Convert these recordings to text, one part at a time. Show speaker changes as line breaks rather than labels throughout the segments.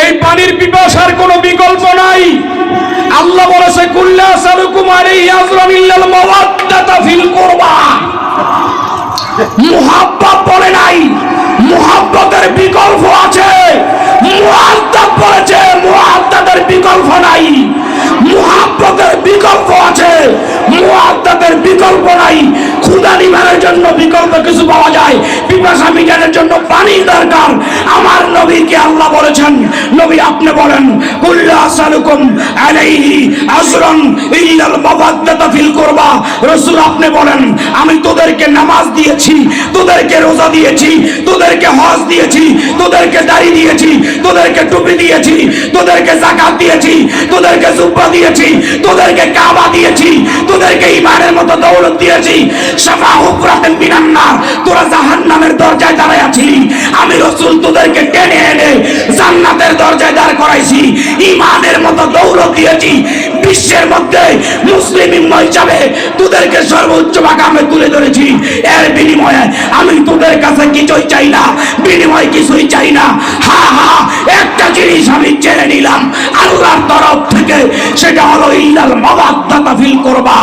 এই পানির পিপাসার কোনো বিকল্প নাই। আল্লাহ বলেছে কুল্লা সালুকুম আলাইহি আজরান ইল্লাল মাওয়াদ্দাতা ফিল কুরবা। মুহাব্বত বলে নাই, মুহাব্বতের বিকল্প আছে। মুআদ্দাত বলেছে, মুআদ্দাতের বিকল্প নাই। মুহাব্বতের বিকল্প আছে, মুআদ্দাতের বিকল্প নাই। ক্ষুধা নিবারণের জন্য বিকল্প কিছু পাওয়া যায়, পিপাসা মিটানোর জন্য পানির দরকার। আমার নবীকে আল্লাহ বলেছেন, নবী আপনি বলেন কুল্লা আসালুকুম আলাইহি আজরান ইল্লাল মাওয়াদ্দাতা ফিল কুরবা। রাসূল আপনি বলেন আমি তোদেরকে নামাজ দিয়েছি, তোদেরকে রোজা দিয়েছি, তোদেরকে হজ দিয়েছি, তোদেরকে দাড়ি দিয়েছি, তোদেরকে টুপি দিয়েছি, তোদেরকে যাকাত দিয়েছি, তোদেরকে জুব্বা দিয়েছি, তোদেরকে কাবা দিয়েছি, তোদেরকে ঈমানের মতো দৌলত দিয়েছি। শাফা হুফরাতান মিনান নার, তোরা জাহান্নামের দরজায় দাঁড়ায় আছিলি, আমি রাসূল তোদেরকে টেনে এনে জান্নাতের দরজায় দাঁড় করাইছি। ঈমানের মতো দৌলত দিয়েছি। বিশ্বের মধ্যে মুসলিম উম্মাহ হিসাবে তোদেরকে সর্বোচ্চ মাকামে তুলে ধরেছি। এর বিনিময়ে আমি তোদের কাছে কিছুই চাই না, বিনিময় কিছুই চাই না। হ্যাঁ হ্যাঁ, একটা জিনিস আমি চেয়ে নিলাম আল্লাহর তরফ থেকে, সেটা হলো ইল্লাল মাওয়াদ্দাতা ফিল কুরবা।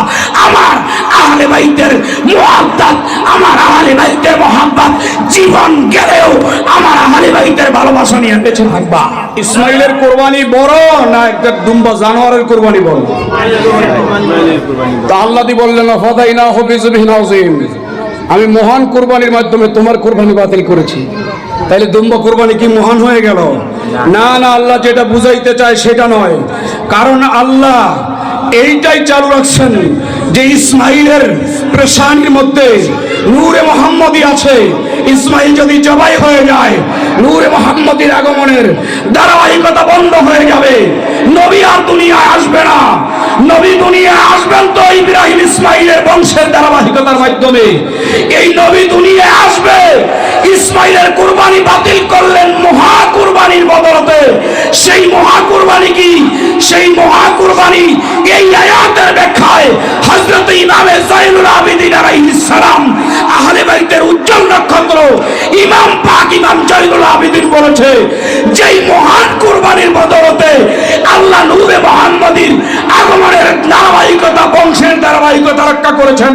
আমার আহলে বাইতের মুআদ্দাত, আমার আহলে বাইতের মুহাব্বত জীবন গেলেও আমার আহলে বাইতের ভালোবাসা নিয়ে বেঁচে থাকবা।
ইসমাইলের কুরবানি বড় না একটা দুম্বা জানোয়ারের কুরবানি বড়? তা আল্লাহ বললেন ফাদাইনাহু বিযুবহিন আযীম, আমি মহান কুরবানির মাধ্যমে তোমার কুরবানি বাতিল করেছি। তাহলে দুম্বা কুরবানি কি মহান হয়ে গেল? না না, আল্লাহ যেটা বুঝাইতে চায় সেটা নয়। কারণ আল্লাহ এইটাই চালু রাখছেন যে ইসমাইলের পেশানির মধ্যে নূরে মুহাম্মদী আছে। ইসমাইল যদি জবাই হয়ে যায়, নূরে মুহাম্মদীর আগমনের ধারাবাহিকতা বন্ধ হয়ে যাবে। নবী আর দুনিয়ায় আসবে না। নবী দুনিয়ায় আসবেন তো ইব্রাহিম ইসমাইলের বংশের ধারাবাহিকতার মাধ্যমে। এই নবী দুনিয়ায় আসবে। ইসমাইলের কুরবানি বাতিল করলেন মহা কুরবানির বদলতে। সেই মহা কুরবানি কি? সেই মহা কুরবানি এই আয়াতের ব্যাখ্যায় হযরত ইমাম যাইনুল আবেদিন আলাইহিস সালাম, আহলে বাইতের উজ্জ্বল নক্ষত্র ইমাম পাক ইমাম যাইনুল আবেদিন বলেছে, যেই মহান কুরবানির বদলতে আল্লাহ নূরে মুহাম্মদীর আগমনের ধারাবাহিকতা, বংশের ধারাবাহিকতা রক্ষা করেছেন,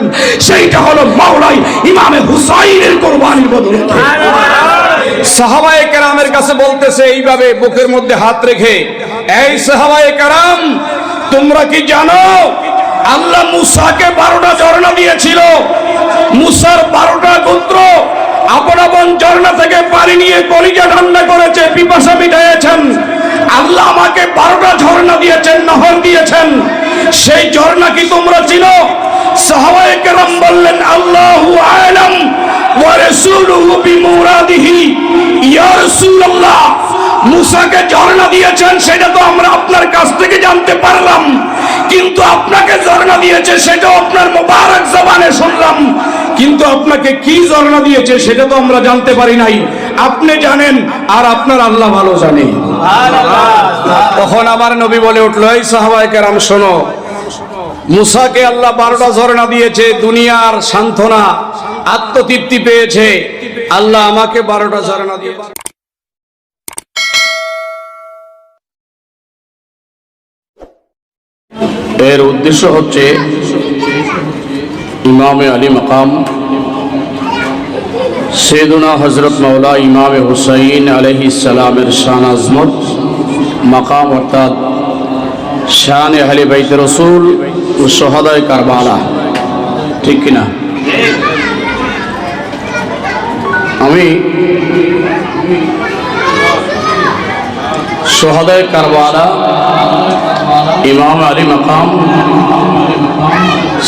সেইটা হলো মাওলাই ইমামে হুসাইনের কুরবানির বদলতে। সাহাবায়ে কেরামের কাছে বলতেছে এইভাবে বুকের মধ্যে হাত রেখে, এই সাহাবায়ে কেরাম, তোমরা কি জানো আল্লাহ মুসাকে 12টা ঝর্ণা দিয়েছিল? মুসার 12টা গোত্র আপন আপন ঝর্ণা থেকে পানি নিয়ে কলিজা ঠান্ডা করেছে, পিপাসা মিটাইয়েছেন। আল্লাহ আমাকে 12টা ঝর্ণা দিয়েছেন, নহর দিয়েছেন। সেই ঝর্ণা কি তোমরা চিনো? সাহাবায়ে কেরাম বললেন আল্লাহু আ'লাম ওয়া রাসূলুহু বিমুরাদিহি। ইয়া রাসূলুল্লাহ, মুসাকে ঝর্ণা দিয়েছেন সেটা তো আমরা আপনার কাছ থেকে জানতে পারলাম, কিন্তু আপনাকে ঝর্ণা দিয়েছে সেটাও আপনার মোবারক জবানে শুনলাম, কিন্তু আপনাকে কি ঝর্ণা দিয়েছে সেটা তো আমরা জানতে পারি নাই। আপনি জানেন আর আপনার আল্লাহ ভালো জানে। তখন আমার নবী বলে উঠলো, এই সাহাবায়ে কেরাম শোনো, মুসাকে আল্লাহ 12টা ঝর্ণা দিয়েছে, দুনিয়ার সান্ত্বনা, আত্মতৃপ্তি পেয়েছে। আল্লাহ আমাকে 12টা ঝর্ণা দিয়েছে।
এর উদ্দেশ্য হচ্ছে ইমামে আলী মাকাম সৈয়দনা হযরত মাওলা ইমামে হুসাইন আলাইহিস সালামের শান আজমত মাকাম, অর্থাৎ শান আহলে বাইত রাসূল ও শুহাদায়ে কারবালা। ঠিক কিনা? আমি শুহাদায়ে কারবালা ইমাম আলী মাকাম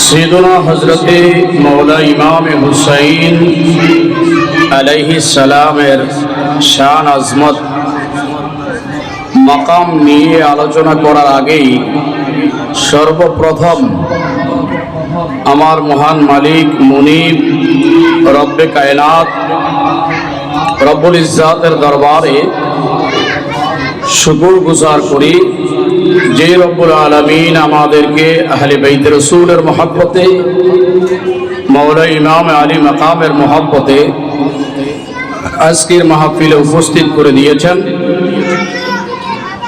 সৈয়দনা হযরতে মাওলা ইমামে হুসাইন আলাইহিস সালামের শান আজমত মাকাম নিয়ে আলোচনা করার আগেই সর্বপ্রথম আমার মহান মালিক মুনিব রব্বে কায়নাত রব্বুল ইজ্জাতের দরবারে শুকর গুজার করি যে রব্বুল আলামিন আমাদেরকে আহলে বাইত রাসূলের মহব্বতে, মাওলা ইমাম আলী মাকামের মহব্বতে আজকের মাহফিলে উপস্থিত করে দিয়েছেন।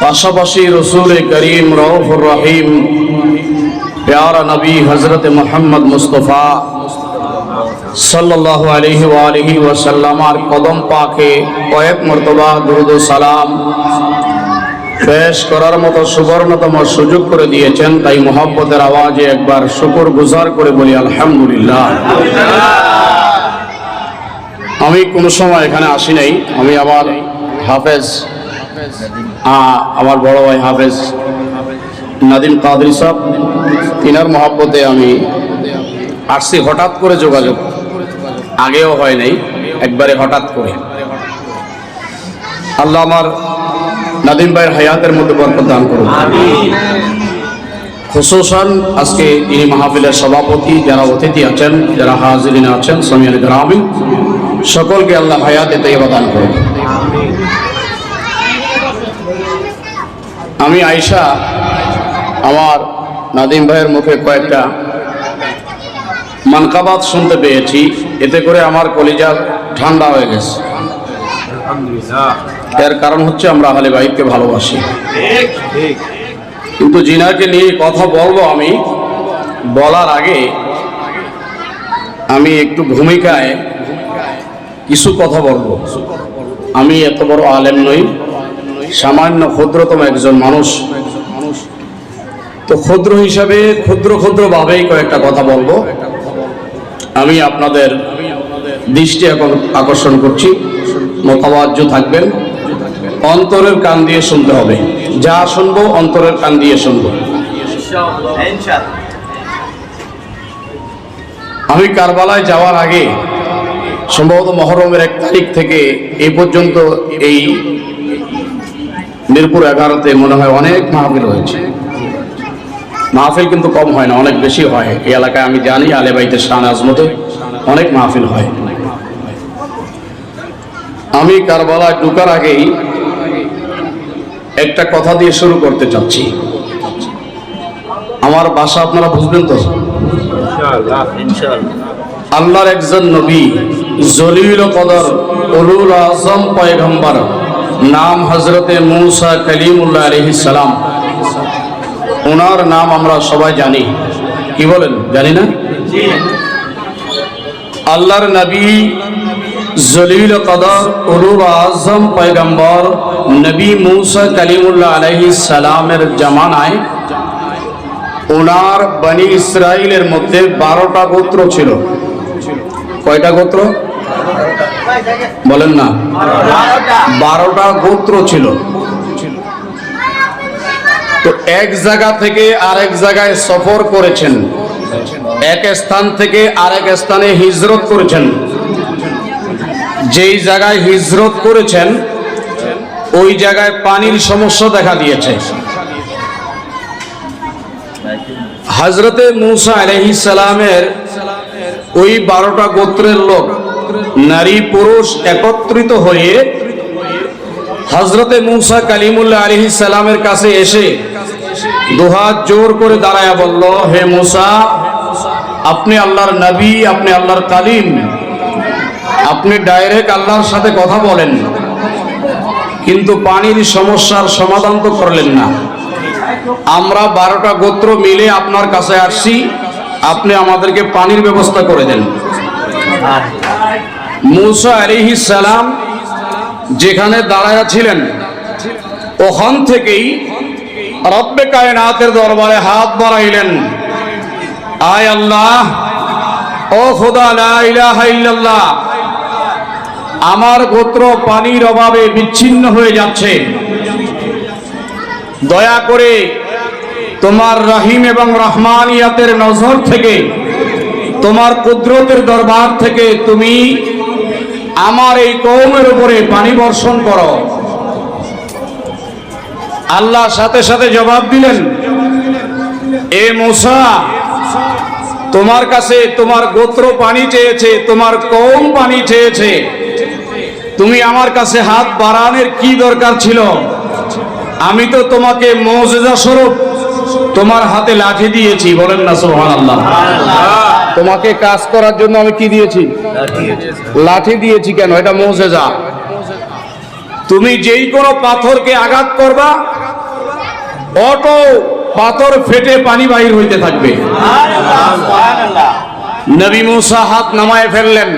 পাশাপাশি রসুল করিম রউফুর রহিম প্যারা নবী হজরত মোহাম্মদ মুস্তফা সাল্লাল্লাহু আলাইহি ওয়া আলিহি ওয়াসাল্লামার কদম পাকে কয়েক মর্তবা দুরূদ ও সালাম পেশ করার মতো সুবর্ণতম সুযোগ করে দিয়েছেন। তাই মোহাব্বতের আওয়াজে একবার শুকর গুজার করে বলি আলহামদুলিল্লাহ। আমি কোনো সময় এখানে আসি নাই। আমি আমার হাফেজ আমার বড় ভাই হাফেজ নাদিম কাদরি সাহেব, তিনার মহব্বতে আমি আসছি। হঠাৎ করে যোগাযোগ, আগেও হয় নাই, একবারে হঠাৎ করে। আল্লাহ আমার নাদিম ভাইয়ের হায়াতের মধ্যে বরকত দান করুন। খুসুসান আজকে ইনি মাহফিলের সভাপতি, যারা অতিথি আছেন, যারা হাজিরিন আছেন, সামিয়ান গ্রামী সকলকে আল্লাহ হায়াতে তাইয়্যিবা দান করুন। আমি আয়েশা আমার নাদিম ভাইয়ের মুখে কয়েকটা মানকাবাত শুনতে পেয়েছি, এতে করে আমার কলিজা ঠান্ডা হয়ে গেছে। এর কারণ হচ্ছে আমরা আহলে বাইতকে ভালোবাসি, কিন্তু জিনাকে নিয়ে কথা বলবো আমি বলার আগে আমি একটু ভূমিকায় কিছু কথা বলবো। আমি এত বড় আলেম নই, সামান্য ক্ষুদ্রতম একজন মানুষ। তো ক্ষুদ্র হিসাবে ক্ষুদ্র ভাবেই কয়েকটা কথা বলবো। আমি আপনাদের দৃষ্টি এখন আকর্ষণ করছি, মোতাবাজ্য থাকবেন, অন্তরের কান দিয়ে শুনতে হবে। যা শুনবো অন্তরের কান দিয়ে শুনবো। আমি কারবালায় যাওয়ার আগে সম্ভবত মহরমের 1 তারিখ থেকে এই পর্যন্ত এই মিরপুর 11-তে মনে হয় অনেক মাহফিল হয়েছে। মাহফিল কিন্তু কম হয় না, অনেক বেশি হয়। এই এলাকায় আমি জানি আলে বাইতের শান আজমতে অনেক মাহফিল হয়। আমি কারবালায় ঢোকার আগেই একটা কথা দিয়ে শুরু করতে চাচ্ছি। আমার ভাষা আপনারা বুঝবেন তো? আল্লাহর একজন নবী, জলিল কদর, উলুল আজম পয়গম্বর, নাম হযরতে মূসা কালিমুল্লাহ আলাইহিস সালাম। ওনার নাম আমরা সবাই জানি, কি বলেন? জানি না? আল্লাহর নবী জলিল কদর, উলুল আজম পয়গম্বর নবী মূসা কালিমুল্লাহ আলাইহিস সালামের জামানায় ওনার বনি ইসরাইলের মধ্যে 12টা গোত্র ছিল। কয়টা গোত্র বলেন না? 12টা গোত্র ছিল। তো এক জায়গা থেকে আরেক জায়গায় সফর করেছেন, এক স্থান থেকে আরেক স্থানে হিজরত করেছেন। যেই জায়গায় হিজরত করেছেন ওই জায়গায় পানির সমস্যা দেখা দিয়েছে। হযরতে মূসা আলাইহিস সালামের ওই 12টা গোত্রের লোক, নারী পুরুষ একত্রিত হয়ে হযরতে মূসা কালিমুল্লাহ আলাইহিস সালামের কাছে এসে দুহাত জোর করে দাঁড়ায়া বলল, হে মূসা, আপনি আল্লাহর নবী, আপনি আল্লাহর কালিম, আপনি ডাইরেক্ট আল্লাহর সাথে কথা বলেন, কিন্তু পানির সমস্যার সমাধান তো করলেন না। আমরা 12টা গোত্র মিলে আপনার কাছে আসছি, আপনি আমাদেরকে পানির ব্যবস্থা করে দেন। মূসা আলাইহিস সালাম যেখানে দাঁড়ায়া ছিলেন ওখান থেকেই রব্বে কায়নাতের দরবারে হাত বাড়াইলেন, আয় আল্লাহ, ও খোদা, লা ইলাহা ইল্লাল্লাহ, আমার গোত্র পানির অভাবে বিচ্ছিন্ন হয়ে যাচ্ছে, দয়া করে তোমার রহিম এবং রহমানিয়াতের নজর থেকে, তোমার কুদরতের দরবার থেকে তুমি আমার এই কওমের উপরে পানি বর্ষণ করো। আল্লাহ সাথে সাথে জবাব দিলেন, এ মূসা, তোমার কাছে তোমার গোত্র পানি চেয়েছে, তোমার কওম পানি চেয়েছে, তুমি আমার কাছে হাত বাড়ানোর কি দরকার ছিল? আমি তো তোমাকে মুজিজা স্বরূপ তোমার হাতে লাঠি দিয়েছি। বলেন না সুবহানাল্লাহ। তোমাকে কাজ করার জন্য আমি কি দিয়েছি? লাঠি দিয়েছি। কেন? এটা মুজিজা। তুমি যেই কোনো পাথরকে আঘাত করবা অটো পাথর ফেটে পানি বাহির হইতে থাকবে। নবী মূসা হাত নামায় ফেললেন,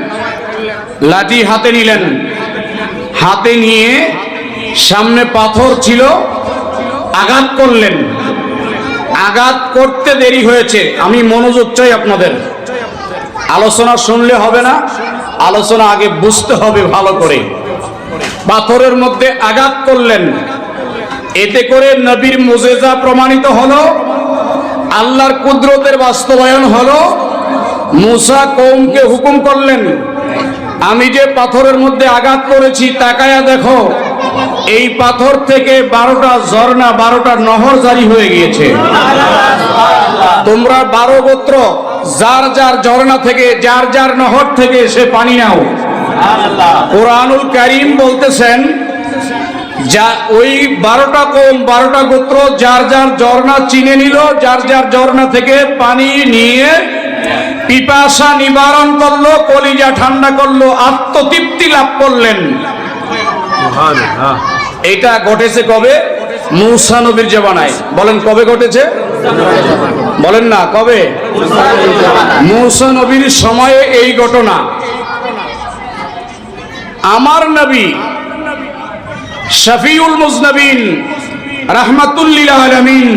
লাঠি হাতে নিলেন, হাতে নিয়ে সামনে পাথর ছিল, আঘাত করলেন। আঘাত করতে দেরি হয়েছে। আমি মনোযোগ চাই আপনাদের, আলোচনা শুনলে হবে না, আলোচনা আগে বুঝতে হবে ভালো করে। পাথরের মধ্যে আঘাত করলেন, এতে করে নবীর মুজিজা প্রমাণিত হলো, আল্লাহর কুদরতের বাস্তবায়ন হলো। মূসা কওমকে হুকুম করলেন, আমি যে পাথরের মধ্যে আঘাত করেছি তাকায়া দেখো, এই পাথর থেকে 12টা ঝর্ণা, 12টা নহর জারি হয়ে গিয়েছে। তোমরা 12 গোত্র যার যার ঝর্ণা থেকে, যার যার নহর থেকে সে পানি নাও। কুরআনুল কারীম বলতেছেন, যা ওই 12টা কওম, 12টা গোত্র যার যার ঝর্ণা চিনে নিল, যার যার ঝর্ণা থেকে পানি নিয়ে পিপাসা নিবারণ করলো, কলিজা ঠান্ডা করলো, আত্মতৃপ্তি লাভ করলেন। এটা ঘটেছে কবে? মূসা নবীর জামানায়। বলেন কবে ঘটেছে? বলেন না কবে? মূসা নবীর সময়ে এই ঘটনা। আমার নবী শফিউল মুজনবিন, রাহমাতুল লিল আলামিন,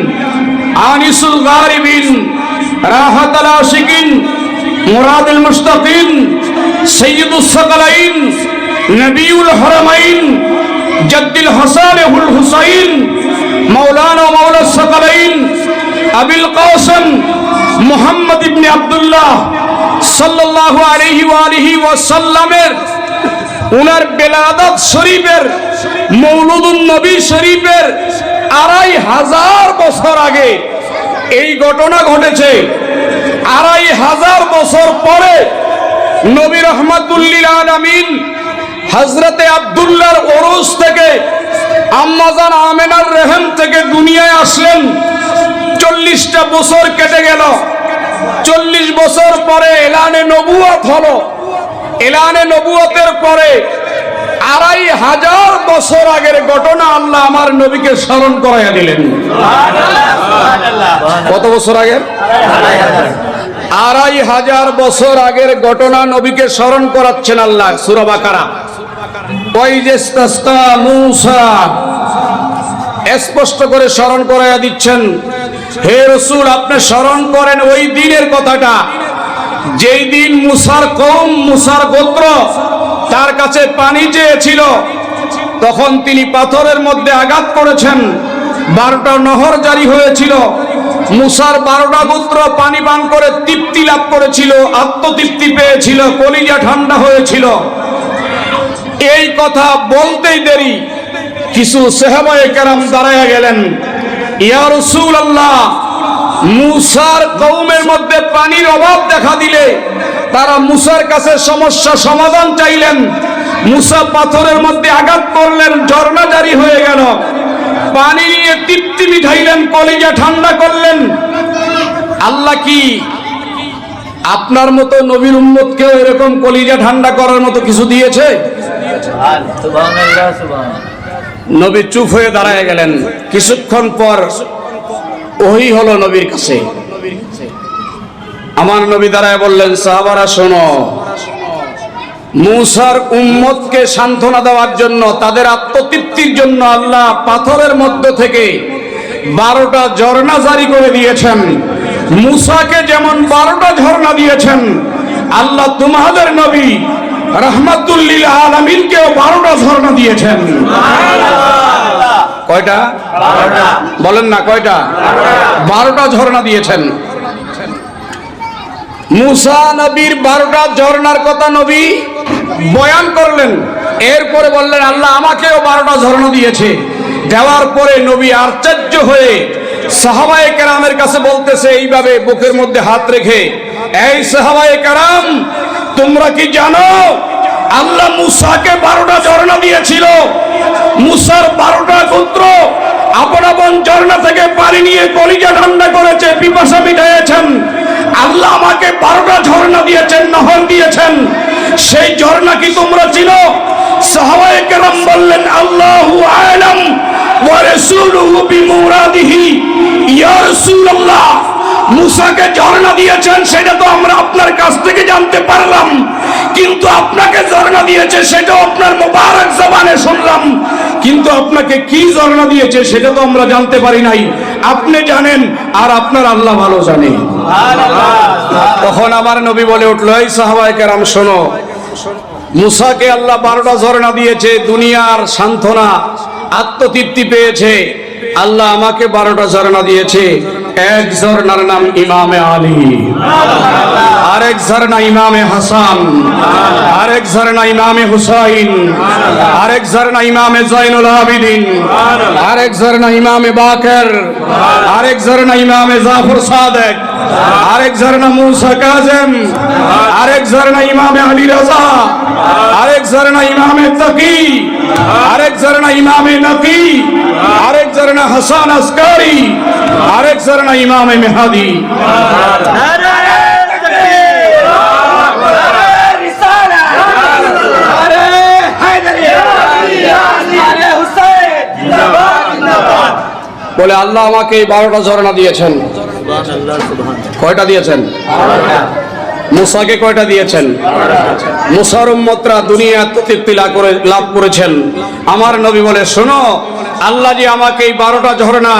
আনিসুল গারিবিন, রাহাতুল আশিকিন, মুরাদুল মুশতাকিন, সাইয়্যিদুস সাকালাইন, নবিউল হারামাইন, জাদ্দুল হাসানুল হুসাইন, মাওলানা মাওলা সাকালাইন, আবুল কাসিম মুহাম্মদ ইবনে আব্দুল্লাহ সাল্লাল্লাহু আলাইহি ওয়া আলিহি ওয়াসাল্লামের উনার বেলাদাত শরীফের, মৌলুদুন নবী শরীফের 2500 বছর আগে এই ঘটনা ঘটেছে। 2500 বছর পরে নবী রাহমাতুল লিল আলামিন হযরতে আব্দুল্লাহর ওরস থেকে, আম্মাজান আমেনার রহম থেকে দুনিয়ায় আসলেন। 40টা বছর কেটে গেল। 40 বছর পরে এলানে নবুয়ত হলো। এলানে নবুয়তের পরে 2500 বছর আগের ঘটনা আল্লাহ আমার নবীকে স্মরণ করাইয়া দিলেন। কত বছর আগের? 2500 বছর আগের ঘটনা নবীকে স্মরণ করাচ্ছেন আল্লাহ। সূরা বাকারা, ওয়াইজাস্তাসকা মূসা, স্পষ্ট করে স্মরণ করাইয়া দিচ্ছেন, হে রাসূল আপনি স্মরণ করেন ওই দিনের কথাটা, যেই দিন মূসার কওম, মূসার গোত্র তার কাছে পানি চেয়েছিল, তখন তিনি পাথরের মধ্যে আঘাত করেছেন, 12টা নহর জারি হয়েছিল। মূসার 12টা গোত্র পানি পান করে তৃপ্তি লাভ করেছিল, আত্মতৃপ্তি পেয়েছিল, কলিজা ঠান্ডা হয়েছিল। এই কথা বলতেই দেরি কিছু সাহাবায়ে কেরাম দাঁড়ায়া গেলেন, ইয়া রাসূলুল্লাহ, মূসার কওমের মধ্যে পানির অভাব দেখা দিলে তারা মূসার কাছে সমস্যা সমাধান চাইলেন। মূসা পাথরের মধ্যে আঘাত করলেন, ঝর্ণা জারি হয়ে গেল, পানি নিয়ে তৃপ্তি মিটাইলেন, কলিজা ঠান্ডা করলেন। আল্লাহ কি আপনার মতো নবীর উম্মতকেও এরকম কলিজা ঠান্ডা করার মতো কিছু দিয়েছে? নবী চুপ হয়ে দাঁড়ায় গেলেন। কিছুক্ষণ পর ওহী হলো নবীর কাছে। আমার নবী দাঁড়ায় বললেন, সাহাবারা শোনো, মূসার উম্মতকে সান্ত্বনা দেওয়ার জন্য, তাদের আত্মতৃপ্তির জন্য আল্লাহ পাথরের মধ্য থেকে 12টা ঝর্ণা জারি করে দিয়েছেন। মূসাকে যেমন 12টা ঝর্ণা দিয়েছেন, আল্লাহ তোমাদের নবী রাহমাতুল লিল আলামিনকেও 12টা ঝর্ণা দিয়েছেন। কয়টা? 12টা। বলেন না কয়টা? 12টা ঝর্ণা দিয়েছেন। মূসা নবীর 12টা ঝর্ণার কথা নবী বয়ান করলেন। এরপরে বললেন, আল্লাহ আমাকেও 12টা ঝর্ণা দিয়েছে। দেওয়ার পরে নবী আশ্চর্য হয়ে সাহাবায়ে কেরামের কাছে বলতেছে এইভাবে বুকের মধ্যে হাত রেখে, এই সাহাবায়ে কেরাম, তোমরা কি জানো আল্লাহ মূসাকে 12টা ঝর্ণা দিয়েছিল? মূসার 12টা গোত্র আপন আপন ঝর্ণা থেকে পানি নিয়ে কলিজা ঠান্ডা করেছে, পিপাসা মিটাইয়েছেন। আল্লাহ আমাকে 12টা ঝর্ণা দিয়েছেন, নহর দিয়েছেন। সেই ঝর্ণা কি তোমরা চিনো? সাহাবায়ে কেরাম বললেন, আল্লাহু আ'লাম ওয়া রাসূল
কাউলুহু বিমুরাদিহি ইয়া রাসূলুল্লাহ, মুসাকে ঝর্ণা দিয়েছেন সেটা তো আমরা আপনার কাছ থেকে জানতে পারলাম, কিন্তু আপনাকে ঝর্ণা দিয়েছে সেটাও আপনার মোবারক জবানে শুনলাম, কিন্তু আপনাকে কি ঝর্ণা দিয়েছে সেটা তো আমরা জানতে পারি নাই। আপনি জানেন আর আপনার আল্লাহ ভালো জানে।
তখন আমার নবী বলে উঠলো, এই সাহাবায়ে কেরাম শোনো, মুসাকে আল্লাহ 12টা ঝর্ণা দিয়েছে, দুনিয়ার সান্ত্বনা আত্মতৃপ্তি পেয়েছে। আল্লাহ আমাকে 12টা ঝর্ণা দিয়েছে। এক ঝর্ণার নাম ইমামে আলী, আরেক ঝর্ণা ইমামে হাসান, আরেক ঝর্ণা ইমামে হুসাইন, আরেক ঝর্ণা ইমামে জয়নুল আবিদিন, আরেক ঝর্ণা ইমামে বাকের, আরেক ঝর্ণা ইমামে জাফর সাদেক, আরেক ঝর্ণা মুসা কাজেম, আরেক ঝর্ণা ইমামে আলী রাজা, আরেক ঝর্ণা ইমামে তাকি, আরেক ঝর্ণা ইমামে নকি, আরেক ঝর্ণা হাসান আসকারি, আরেক ঝর্ণা ইমামে মেহাদি। বলে আল্লাহ আমাকে এই 12টা ঝর্ণা দিয়েছেন। কয়টা দিয়েছেন? মুসাকে কয়টা দিয়েছেন? মুসার উম্মতরা দুনিয়া তৃপ্তি লাভ করেছেন। আমার নবী বলে, শোনো, আল্লাহ যে আমাকে এই 12টা ঝর্ণা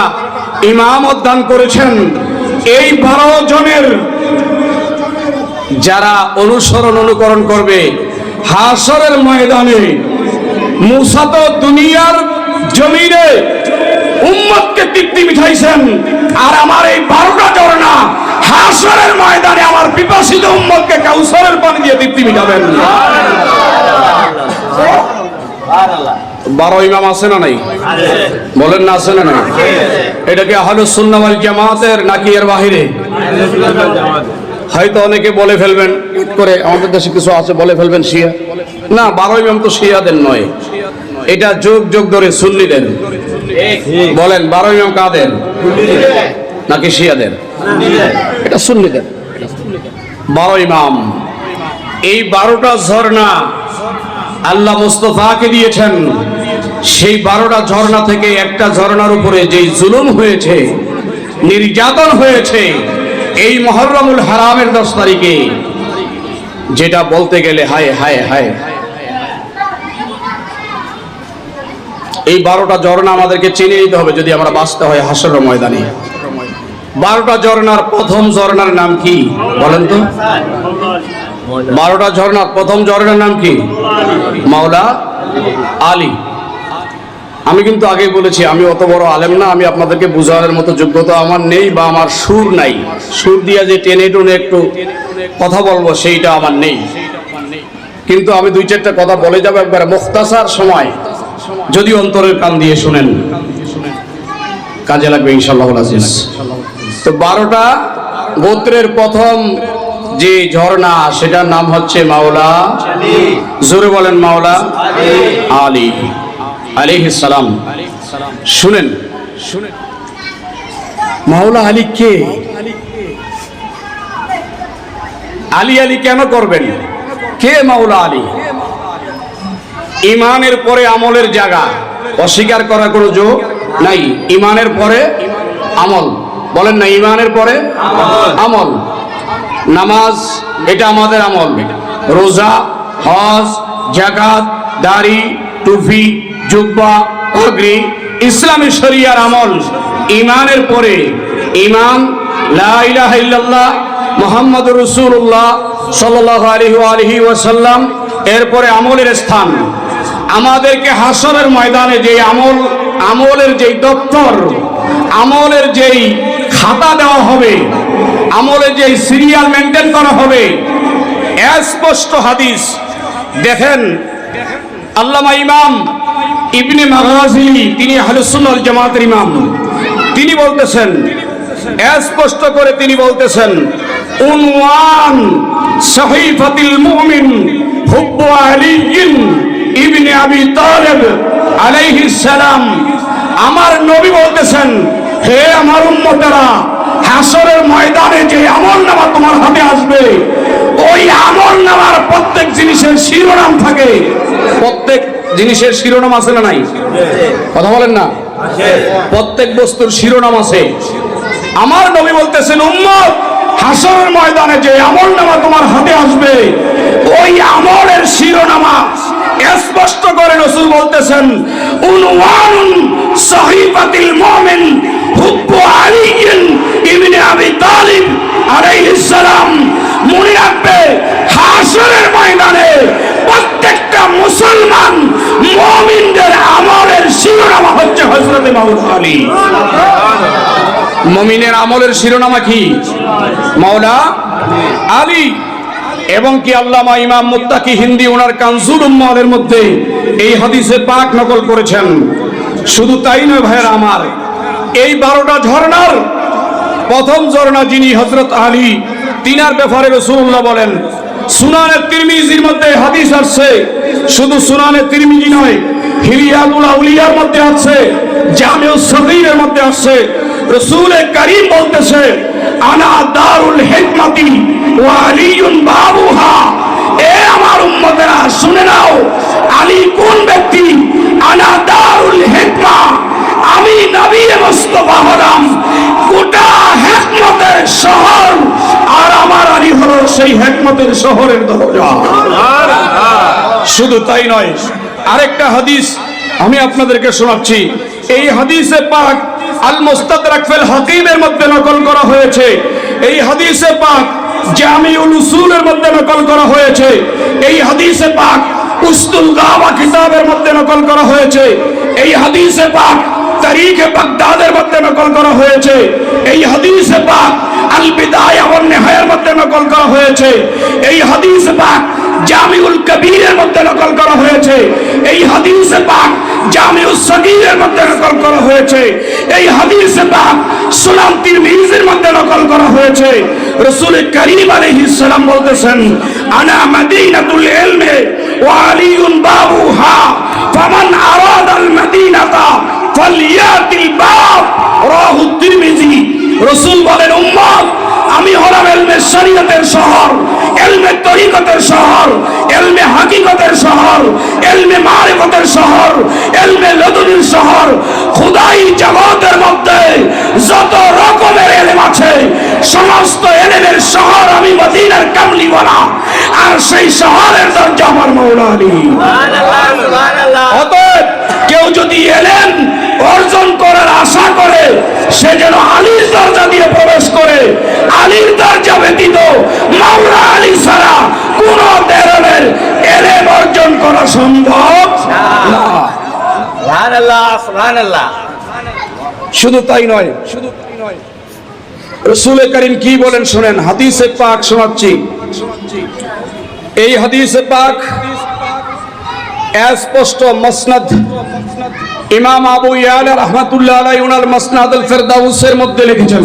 ইমামত দান করেছেন, এই 12 জনের যারা অনুকরণ করবে হাসরের ময়দানে, মুসা তো দুনিয়ার জমিনে উম্মতকে তৃপ্তি মিঠাইছেন, আর আমার এই 12টা ঝর্ণা হাসরের ময়দানে আমার পিপাসিত উম্মতকে কাউসারের পানি দিয়ে তৃপ্তি মিটাবেন। 12 ইমাম আছে না নাই? বলেন না, আছে না নাই? এটা কি আহলুস সুন্নাহ ওয়াল জামাতের নাকি এর বাহিরে? হয়তো অনেকে বলে ফেলবেন করে, আমাদের দেশে কিছু আছে বলে ফেলবেন শিয়া। না, 12 ইমাম তো শিয়াদের নয়, এটা যুগ যুগ ধরে সুন্নিদের। বলেন 12 ইমাম কাদের? নাকি শিয়াদের? এটা সুন্নিদের 12 ইমাম। এই 12টা ঝর্ণা আল্লাহ মুস্তাফাকে দিয়েছেন। সেই 12টা ঝর্ণা থেকে একটা ঝর্ণার উপরে যেই জুলুম হয়েছে, নির্যাতন হয়েছে, এই মুহররমুল হারামের 10 তারিখে, যেটা বলতে গেলে হায় হায় হায়। এই 12টা ঝর্ণা আমাদেরকে চিনে নিতে হবে যদি আমরা বাঁচতে হয় হাসরের ময়দানে। 12টা ঝর্ণার প্রথম ঝর্ণার নাম কি বলেন তো? 12টা ঝর্ণার প্রথম ঝর্ণার নাম কি? মাওলা আলী। আমি কিন্তু আগেই বলেছি, আমি অত বড় আলেম না, আমি আপনাদেরকে বুঝানোর মতো যোগ্যতা আমার নেই, বা আমার সুর নাই। সুর দিয়ে যে টেনে টুনে একটু কথা বলবো সেইটা আমার নেই, কিন্তু আমি 2-4টা কথা বলে যাবো একবারে মুখতাসার সময়, যদি অন্তরের কান দিয়ে শুনেন কাজে লাগবে ইনশাআল্লাহ আজিজ। তো 12টা গোত্রের প্রথম যে ঝর্ণা, সেটার নাম হচ্ছে মাওলা, জোরে বলেন মাওলা আলী আলাইহিস সালাম। শুনেন, মাওলা আলী কে? আলী আলী কেন করবেন? কে মাওলা আলী? ইমানের পরে আমলের জায়গা, অস্বীকার করার কোনো যোগ নাই। ইমানের পরে আমল, বলেন না, ইমানের পরে আমল। নামাজ এটা আমাদের আমল, রোজা, হজ, যাকাত, দাড়ি, টুপি, জুব্বা, পাগড়ি ইসলামী শরিয়ার আমল। ইমানের পরে ইমান, লা ইলাহা ইল্লাল্লাহ মুহাম্মাদুর রাসূলুল্লাহ সাল্লাল্লাহু আলাইহি ওয়াসাল্লাম, এরপরে আমলের স্থান। আমাদেরকে হাসরের ময়দানে যে আমলের যেই দপ্তর, আমলের যেই খাতা দেওয়া হবে, আমলের যেই সিরিয়াল মেনটেন করা হবে, স্পষ্ট হাদিস দেখেন। আল্লামা ইমাম ইবনে মাগাজি, তিনি আহলুস সুন্নাহ ওয়াল জামাতের ইমাম, তিনি বলতেছেন, স্পষ্ট করে তিনি বলতেছেন, উনওয়ান সহিফাতিল মুমিন হুব্বু আলী ইবনে আবি তালিব আলাইহিস সালাম। আমার নবী বলতেছেন, হে আমার উম্মতেরা, হাসরের ময়দানে যে আমলনামা তোমার হাতে আসবে, ওই আমলনামার প্রত্যেক জিনিসের শিরোনাম থাকে। প্রত্যেক জিনিসের শিরোনাম আছে না নাই? কথা বলেন না। প্রত্যেক বস্তুর শিরোনাম আছে। আমার নবী বলতেছেন, উম্মত, হাসরের ময়দানে যে আমলনামা তোমার হাতে আসবে, ওই আমলের শিরোনামা স্পষ্ট করে রাসূল বলতেছেন, উনওয়ানুন সহিফাতিল মুমিন হুব্বু আলী ইবনে আবি তালিব আলাইহিস সালাম। মনে রাখবে, হাসরের ময়দানে প্রত্যেকটা মুসলমান মুমিনদের আমলের শিরোনামা হচ্ছে হযরত মাওলানা আলী। মুমিনের আমলের শিরোনামা কি? মাওলা আলী। এবং কি আল্লামা ইমাম মুত্তাকি হিন্দি ওনার কানজুল উম্মাহের মধ্যে এই হাদিসে পাক নকল করেছেন। শুধু তাই নয় ভাইয়েরা আমার, এই 12টা ঝর্ণার প্রথম ঝর্ণা যিনি হযরত আলী, তিনার ব্যাপারে রাসূলুল্লাহ বলেন, সুনানে তিরমিজির মধ্যে হাদিস আসছে। শুধু সুনানে তিরমিজি নয়, হিলিয়াতুল আউলিয়ার মধ্যে আছে, জামিউস সগীরের মধ্যে আছে। রাসূল কারীম বলতেছে, আনা দারুল হিকমাতি ওয়া আলীউন বাবুহা। এ আমার উম্মতেরা শুনে নাও, আলী কোন ব্যক্তি? আনা দারুল হিকমা, আমি নবী মুস্তাফা হলাম গোটা হিকমতের শহর, আর আমার আলী হলো সেই হিকমতের শহরের দরজা। শুধু তাই নয়, আরেকটা হাদিস আমি আপনাদেরকে শোনাচ্ছি। এই হাদিসে পাক আল মুস্তাদরাক ফিল হাকিমের মধ্যে নকল করা হয়েছে। এই হাদিসে পাক জামিউল উসুলের মধ্যে নকল করা হয়েছে। এই হাদিসে পাক উসতুল গাওয়া কিতাবের মধ্যে নকল করা হয়েছে। এই হাদিসে পাক তারিখে বাগদাদের মধ্যে নকল করা হয়েছে। এই হাদিসে পাক আল বিদায়া ওয়ান নিহায়ার মধ্যে নকল করা হয়েছে। এই হাদিসে পাক জামিউল কবীরের মধ্যে নকল করা হয়েছে। এই হাদিসে পাক জামিউস সগীরের মধ্যে নকল করা হয়েছে। এই হাদিসে পাক সুনান তিরমিজির মধ্যে নকল করা হয়েছে। রাসূল কারীম আলাইহিস সালাম বলতেছেন, আনা মাদিনাতুল ইলমি ওয়া আলীউন বাবুহা ফামান আরাদাল মাদিনাতা ফালিয়াতিল বাব। রাহু তিরমিজি। রাসূল বলেন, উম্মত, আমি হলাম ইলমে শরীয়তের শহর, ইলমে তরিকতের শহর, ইলমে হাকিকতের শহর, ইলমে মারিফতের শহর, ইলমে লদুনির শহর। খোদাই জগতের মধ্যে যত রকমের ইলম আছে, সমস্ত ইলমের শহর আমি মদিনার কামলিওয়ালা, আর সেই শহরের দরজা আমার মাওলা আলী। সুবহানাল্লাহ, সুবহানাল্লাহ। অতএব কেউ যদি ইলম অর্জন করার আশা করে, সে যেন আলীর দরজা দিয়ে প্রবেশ করে। আলীর দরজা ব্যতীত মাওলা আলী ছাড়া কোন ধরনের ইলম অর্জন করা সম্ভব না।
সুবহানাল্লাহ, সুবহানাল্লাহ।
শুধু তাই নয়, রাসূল কারীম কি বলেন শুনেন, হাদিসে পাক শোনাচ্ছি। এই হাদিসে পাক স্পষ্ট মুসনাদ ইমাম আবু ইয়ালা রাহমাতুল্লাহ আলাইহি ওনার মুসনাদুল ফিরদাউসের মধ্যে লিখেছেন।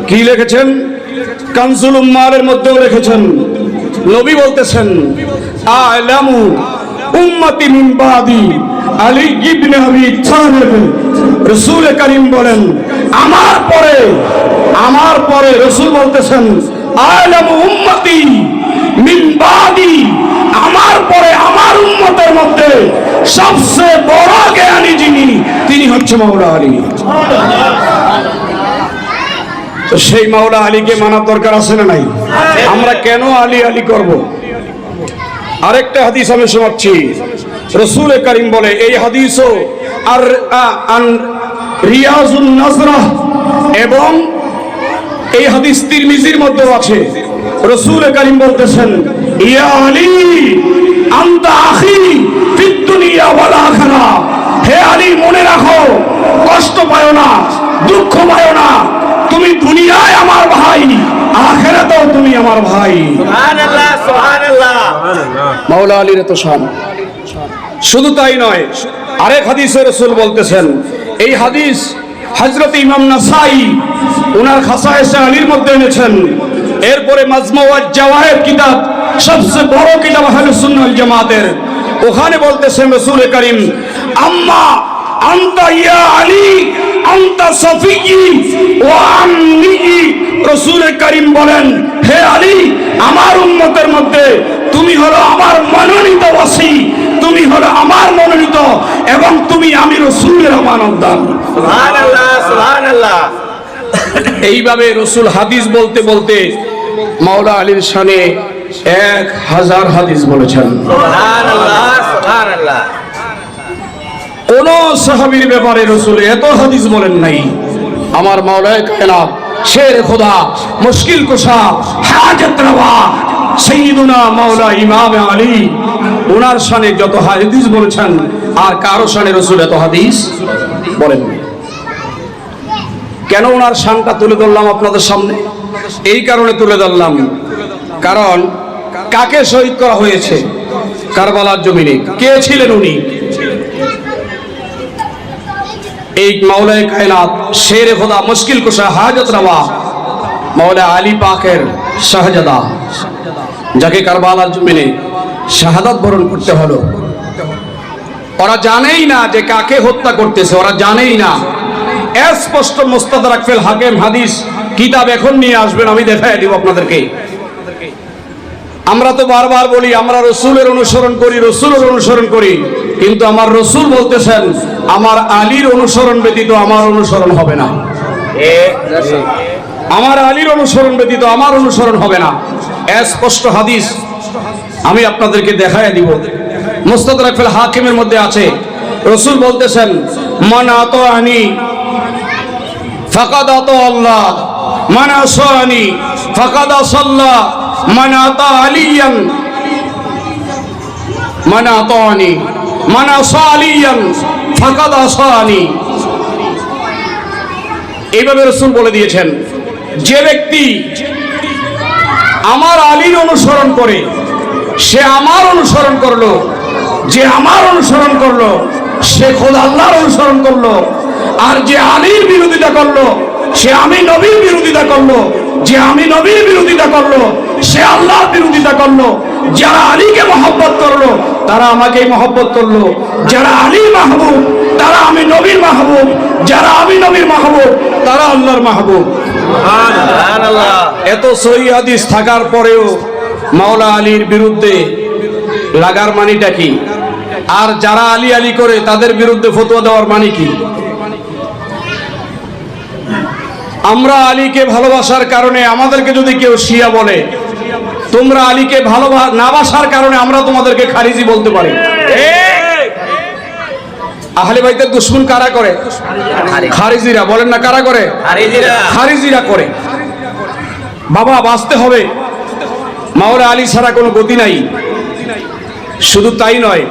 কি লিখেছেন? কানজুল উম্মাহের মধ্যেও লিখেছেন। নবী বলতেছেন, আ'লামু উম্মতি মিন বাদি আলী ইবনে আবি তালিব। রাসূল কারীম বলেন, আমার পরে রাসূল বলতেছেন, আ'লামু উম্মতি মিন বাদি, আমার পরে আমার উম্মতের মধ্যে সবচেয়ে বড় জ্ঞানী যিনি, তিনি হচ্ছে মাওলা আলী। তো সেই মাওলা আলীকে মানার দরকার আছে না নাই? আমরা কেন আলী আলী করব? আরেকটা হাদিস আমি শোনাচ্ছি। রাসূল কারীম বলে, এই হাদিসও আর রিয়াজুন নাজরাহ এবং এই হাদিস তিরমিজির মধ্যে আছে। রাসূল কারীম বলতেছেন, ইয়া আলী আনতা আখি ফিদ দুনিয়া ওয়াল আখিরা। হে আলী, মনে রাখো, কষ্ট পায়ো না, দুঃখ পায়ো না, তুমি দুনিয়ায় আমার ভাই, আখিরাতেও তুমি আমার ভাই।
সুবহানাল্লাহ, সুবহানাল্লাহ।
মাওলা আলীর এত শান। শুধু তাই নয়, আরেক হাদিসে রাসূল বলতেছেন, এই হাদিস হযরত ইমাম নাসাই ওনার খাসায়েসে আলীর মধ্যে এনেছেন। এরপরে মাজমুআত জাওয়াহির কিতাব, সবচেয়ে বড় কিতাব আহলুস সুন্নাহ ওয়াল জামাতের, ওখানে বলতেছেন রাসূল কারীম, আম্মা আনতা ইয়া আলী আনতা সফিয়্যি ওয়া আম্মি
রাসূল করিম বলেন, হে আলী, আমার উম্মতের মধ্যে তুমি হলো আমার মনোনীত ওয়াসি, তুমি হলো আমার মনোনীত, এবং তুমি আমি রাসূলের আমানতদার।
সুবহানাল্লাহ, সুবহানাল্লাহ।
এইভাবে রসুল হাদিস বলতে বলতে মাওলা আলীর শানে 1000 হাদিস বলেছেন।
সুবহানাল্লাহ, সুবহানাল্লাহ।
কোন সাহাবীর ব্যাপারে রসুল এত হাদিস বলেন নাই। আমার মাওলায়ে কায়নাত, শের খোদা, মুশকিল কুশা, হাজত রওয়া সাইয়্যিদুনা মাওলা ইমাম আলী, ওনার শানে যত হাদিস বলেছেন আর কারো শানে রসুল এত হাদিস বলেন নাই। কেন ওনার শানটা তুলে ধরলাম আপনাদের সামনে? এই কারণে তুলে ধরলাম, কারণ কাকে শহীদ করা হয়েছে কারবালার জমিনে? কে ছিলেন উনি? এই মাওলায়ে কায়নাত, শের খোদা, মুশকিল কুশা, হাজত রওয়া মাওলা আলী পাকের শাহজাদা, যাকে কারবালার জমিনে শাহাদাত বরণ করতে হলো। ওরা জানেই না যে কাকে হত্যা করতেছে, ওরা জানেই না। স্পষ্ট মুস্তাদরাক ফিল হাকিম হাদিস কিতাব এখন নিয়ে আসবেন, আমি দেখাই দিব আপনাদেরকে। আমরা তো বারবার বলি আমরা রসুলের অনুসরণ করি, রসুলের অনুসরণ করি, কিন্তু আমার রসুল বলতেছেন আমার আলীর অনুসরণ ব্যতীত আমার অনুসরণ হবে না। আমার আলীর অনুসরণ ব্যতীত আমার অনুসরণ হবে না। স্পষ্ট হাদিস আমি আপনাদেরকে দেখাই দিব। মুস্তাদরাক ফিল হাকিমের মধ্যে আছে, রসুল বলতেছেন মান আতাআনি ফাকাদ আতা আল্লাহ, মান আসানি ফাকাদ আসাল্লাহ, মান আতা আলিয়ান মান আতানি মান আসা আলিয়ান ফাকাদ আসানি। এইভাবে রাসূল বলে দিয়েছেন, যে ব্যক্তি আমার আলীর অনুসরণ করে সে আমার অনুসরণ করলো, যে আমার অনুসরণ করলো সে খোদা আল্লাহর অনুসরণ করলো, আর যে আলীর বিরোধিতা করলো সে আমি নবীর বিরোধিতা করলো, যে আমি নবীর বিরোধিতা করলো সে আল্লাহর বিরোধিতা করলো। যারা আলীকে মহব্বত করলো তারা আমাকেই মহব্বত করলো, যারা আলীর মাহবুব তারা আমি নবীর মাহবুব, যারা আমি নবীর মাহবুব তারা আল্লাহর মাহবুব।
সুবহানাল্লাহ।
এত সহিহ হাদিস থাকার পরেও মাওলা আলীর বিরুদ্ধে লাগার মানিটা কি? আর যারা আলী আলী করে তাদের বিরুদ্ধে ফতোয়া দেওয়ার মানে কি? আমরা আলীকে ভালোবাসার কারণে আমাদেরকে যদি কেউ শিয়া বলে, তোমরা আলীকে না বাসার কারণে আমরা তোমাদেরকে খারিজি বলতে পারি। আহলে বাইতের দুশমন কারা করে? খারিজিরা। বলেন না কারা করে? খারিজিরা করে। বাবা বাঁচতে হবে, মাওলা আলী ছাড়া কোনো গতি নাই। শুধু তাই নয়,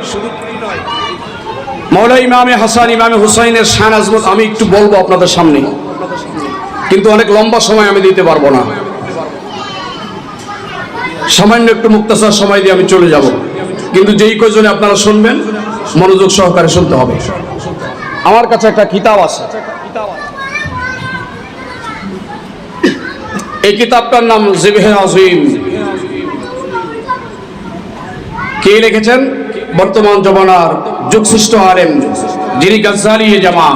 মাওলা ইমামে হাসান, ইমামে হুসাইনের শান আজমত আমি একটু বলবো আপনাদের সামনে, কিন্তু অনেক লম্বা সময় আমি দিতে পারবো না। সামান্য একটু মুক্তাসার সময় দিয়ে আমি চলে যাব, কিন্তু যেই কয়জনে আপনারা শুনবেন মনোযোগ সহকারে শুনতে হবে। আমার কাছে একটা কিতাব আছে, এই কিতাবটার নাম জিবহে আজিম। কে লিখেছেন? বর্তমান জমানার যুগশ্রেষ্ঠ আলেম, যিনি গাজ্জালি জামা,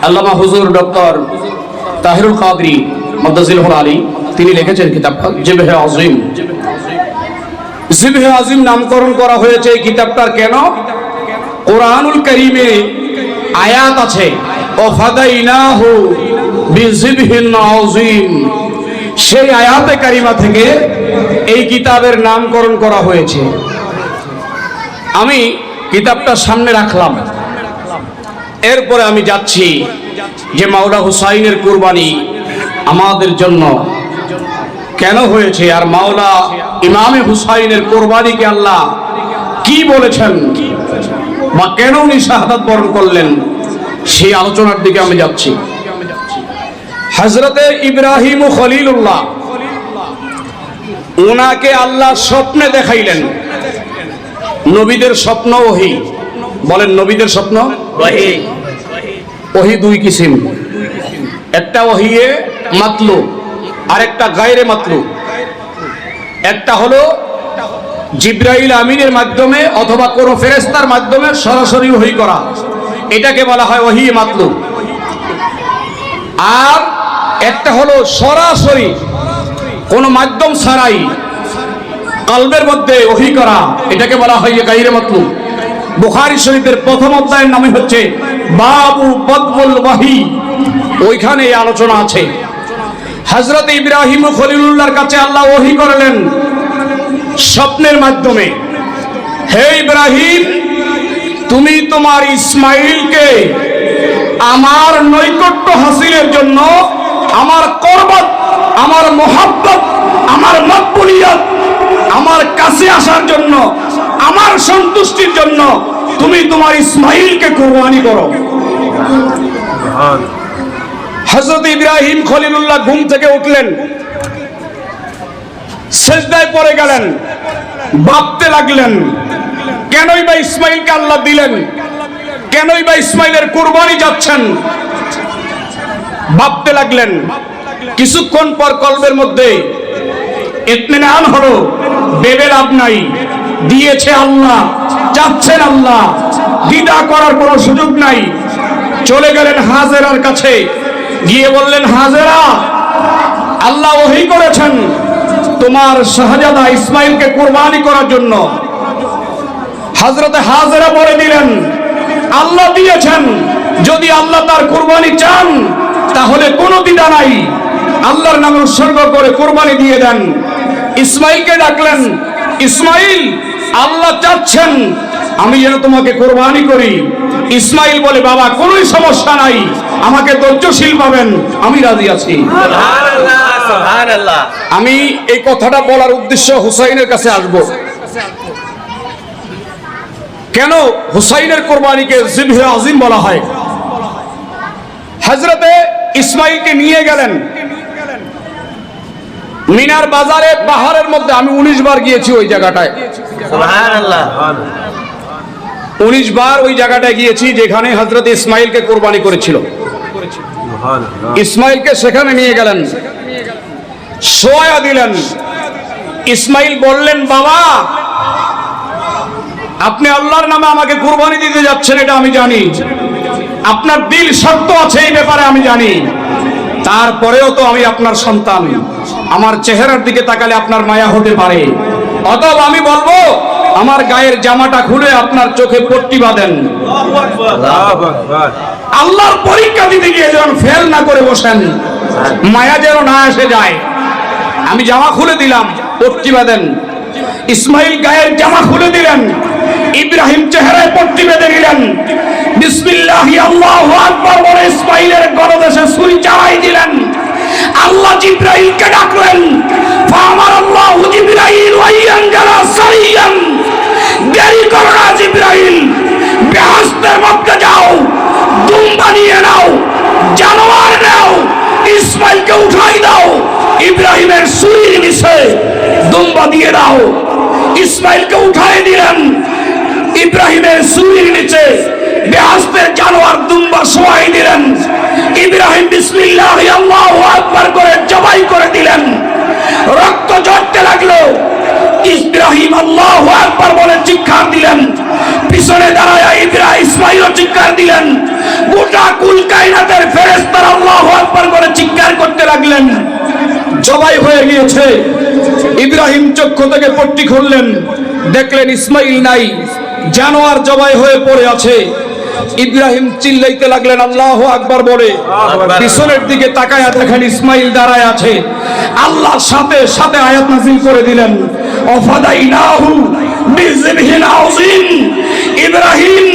আল্লামা হুজুর ডক্টর তাহিরুল কাদরি মাদ্দাজিলহুল আলী, তিনি লিখেছেন কিতাবটা জিবহে আজিম। জিবহে আজিম নামকরণ করা হয়েছে এই কিতাবটার কেন? কোরআনুল কারীমে আয়াত আছে ও ফাদাইনাহু বিজিবহিন আজিম, সেই আয়াতে কারিমা থেকে এই কিতাবের নামকরণ করা হয়েছে। আমি কিতাবটা সামনে রাখলাম, এরপরে আমি যাচ্ছি যে মাওলা হুসাইনের কুরবানি আমাদের জন্য কেন হয়েছে, আর মাওলা ইমামে হুসাইনের কুরবানিকে আল্লাহ কি বলেছেন বা কেন উনি শাহাদাত বরণ করলেন, সেই আলোচনার দিকে আমি যাচ্ছি। হযরতে ইব্রাহিম খলিলুল্লাহ, ওনাকে আল্লাহ স্বপ্নে দেখাইলেন। নবীদের স্বপ্ন ওহী, বলেন নবীদের স্বপ্ন
ওহী।
ওহী দুই কিসিম, একটা ওহিয়ে মাতলু আর একটা গায়রে মাতলু। একটা হলো জিবরাইল আমিনের মাধ্যমে অথবা কোন ফেরেশতার মাধ্যমে সরাসরি ওহী করা, এটাকে বলা হয় ওহী মাতলু। আর একটা হলো সরাসরি কোনো মাধ্যম ছাড়াই কলবের মধ্যে ওহী করা, এটাকে বলা হয় গায়রে মাতলুব। বুখারী শরীফের প্রথম অধ্যায়ের নামই হচ্ছে বাবু বদবুল ওয়াহি, ওইখানে এই আলোচনা আছে। হযরত ইব্রাহিম খলিলুল্লাহর কাছে আল্লাহ ওহী করলেন স্বপ্নের মাধ্যমে, হে ইব্রাহিম, তুমি তোমার ইসমাইলকে আমার নৈকট্য হাসিলের জন্য, আমার কুরবত, আমার মুহাব্বত, আমার মকবুলিয়ত, আমার কাছে আসার জন্য, আমার সন্তুষ্টির জন্য তুমি তোমার ইসমাইলকে কুরবানি করো। হযরত ইব্রাহিম খলিলুল্লাহ ঘুম থেকে উঠলেন, সিজদায় পড়ে গেলেন, ভাবতে লাগলেন কেনই বা ইসমাইলকে আল্লাহ দিলেন, কেনই বা ইসমাইলের কুরবানি যাচ্ছেন। ভাবতে লাগলেন, কিছুক্ষণ পর কলবের মধ্যে ইতমিনান হলো, ভেবে লাভ নাই, দিয়েছে আল্লাহ, চাচ্ছেন আল্লাহ, দ্বিধা করার কোনো সুযোগ নাই। চলে গেলেন হাজেরার কাছে, গিয়ে বললেন, হাজেরা, আল্লাহ ওহী করেছেন তোমার শাহজাদা ইসমাইলকে কুরবানি করার জন্য। হযরতে হাজেরা বলে দিলেন, আল্লাহ দিয়েছেন, যদি আল্লাহ তার কুরবানি চান তাহলে কোনো দ্বিধা নাই, আল্লাহর নামে উৎসর্গ করে কুরবানি দিয়ে দেন। ইসমাইলকে ডাকলেন, ইসমাইল, আল্লাহ চাচ্ছেন আমি যেন তোমাকে কুরবানি করি। ইসমাইল বলে, বাবা কোনোই সমস্যা নাই, আমাকে ধৈর্যশীল পাবেন, আমি রাজি আছি।
সুবহানাল্লাহ, সুবহানাল্লাহ।
আমি এই কথাটা বলার উদ্দেশ্য হুসাইনের কাছে আসব। কেন হুসাইনের কুরবানিকে জিবহে আজিম বলা হয়? হযরতে ইসমাইলকে নিয়ে গেলেন মিনার বাজারে, পাহাড়ের মধ্যে। আমি 19 বার গিয়েছি ওই জায়গাটায়,
সুবহানাল্লাহ।
19 বার ওই জায়গাটায় গিয়েছি যেখানে হযরত ইসমাইলকে কুরবানি করেছিল। ইসমাইলকে সেখানে নিয়ে গেলেন, শোয়া দিলেন। ইসমাইল বললেন, বাবা, আপনি আল্লাহর নামে আমাকে কুরবানি দিতে যাচ্ছেন, এটা আমি জানি, আপনার দিল শক্ত আছে এই ব্যাপারে আমি জানি, তারপরেও তো আমি আপনার সন্তান, আমার চেহারার দিকে তাকালে আপনার মায়া হতে পারে, অতএব আমি বলবো আমার গায়ের জামাটা খুলে আপনার চোখে পট্টি বাঁধেন। আল্লাহর পরীক্ষা দিতে গিয়ে যেন ফেল না করে বসেন, মায়া যেন না এসে যায়। আমি জামা খুলে দিলাম, পট্টি বাঁধেন। ইসমাইল গায়ের জামা খুলে দিলেন, ইব্রাহিম চেহারায় পট্টি বেঁধে নিলেন। বিসমিল্লাহি আল্লাহু আকবার বলে ইসমাইলের গলদেশে ছুরি চালাই দিলেন। আল্লাহ জিবরাইলকে ডাকলেন, ফামার আল্লাহু জিবরাইল ওয়াইয়ানজালা সারিয়ান, দেরি করো না জিবরাইল, বেহেশতের মধ্যে যাও, দুম্বা নিয়ে নাও, জানোয়ার নাও, ইসমাইলকে উঠাই দাও, ইব্রাহিমের ছুরির নিচে দুম্বা দিয়ে দাও। ইসমাইলকে উঠাই দিলেন, ইব্রাহিমের ছুরির নিচে বেহেশতের জানোয়ার দুম্বা শোয়াই দিলেন। ইব্রাহিম বিসমিল্লাহি আল্লাহু আকবার করে জবাই করে দিলেন, রক্ত ঝরতে লাগলো। ইব্রাহিম আল্লাহু আকবার বলে চিৎকার দিলেন, পিছনে দাঁড়ায় ইসমাইলও চিৎকার দিলেন। গোটা কুল কায়নাতের ফেরেশতারা আল্লাহু আকবার করে চিৎকার করতে লাগলেন। জবাই হয়ে গিয়েছে। ইব্রাহিম চক্ষু থেকে পট্টি খুললেন, দেখলেন ইসমাইল নাই, জানোয়ার জবাই হয়ে পড়ে আছে। ইব্রাহিম চিল্লাইতে লাগলেন আল্লাহু আকবার বলে, পিছনের দিকে তাকায়া দেখেন ইসমাইল দাঁড়ায় আছে। আল্লাহ সাথে সাথে আয়াত নাযিল করে দিলেন, ওয়াফাদাইনাহু বিযিবহিন আযীম। ইব্রাহিম,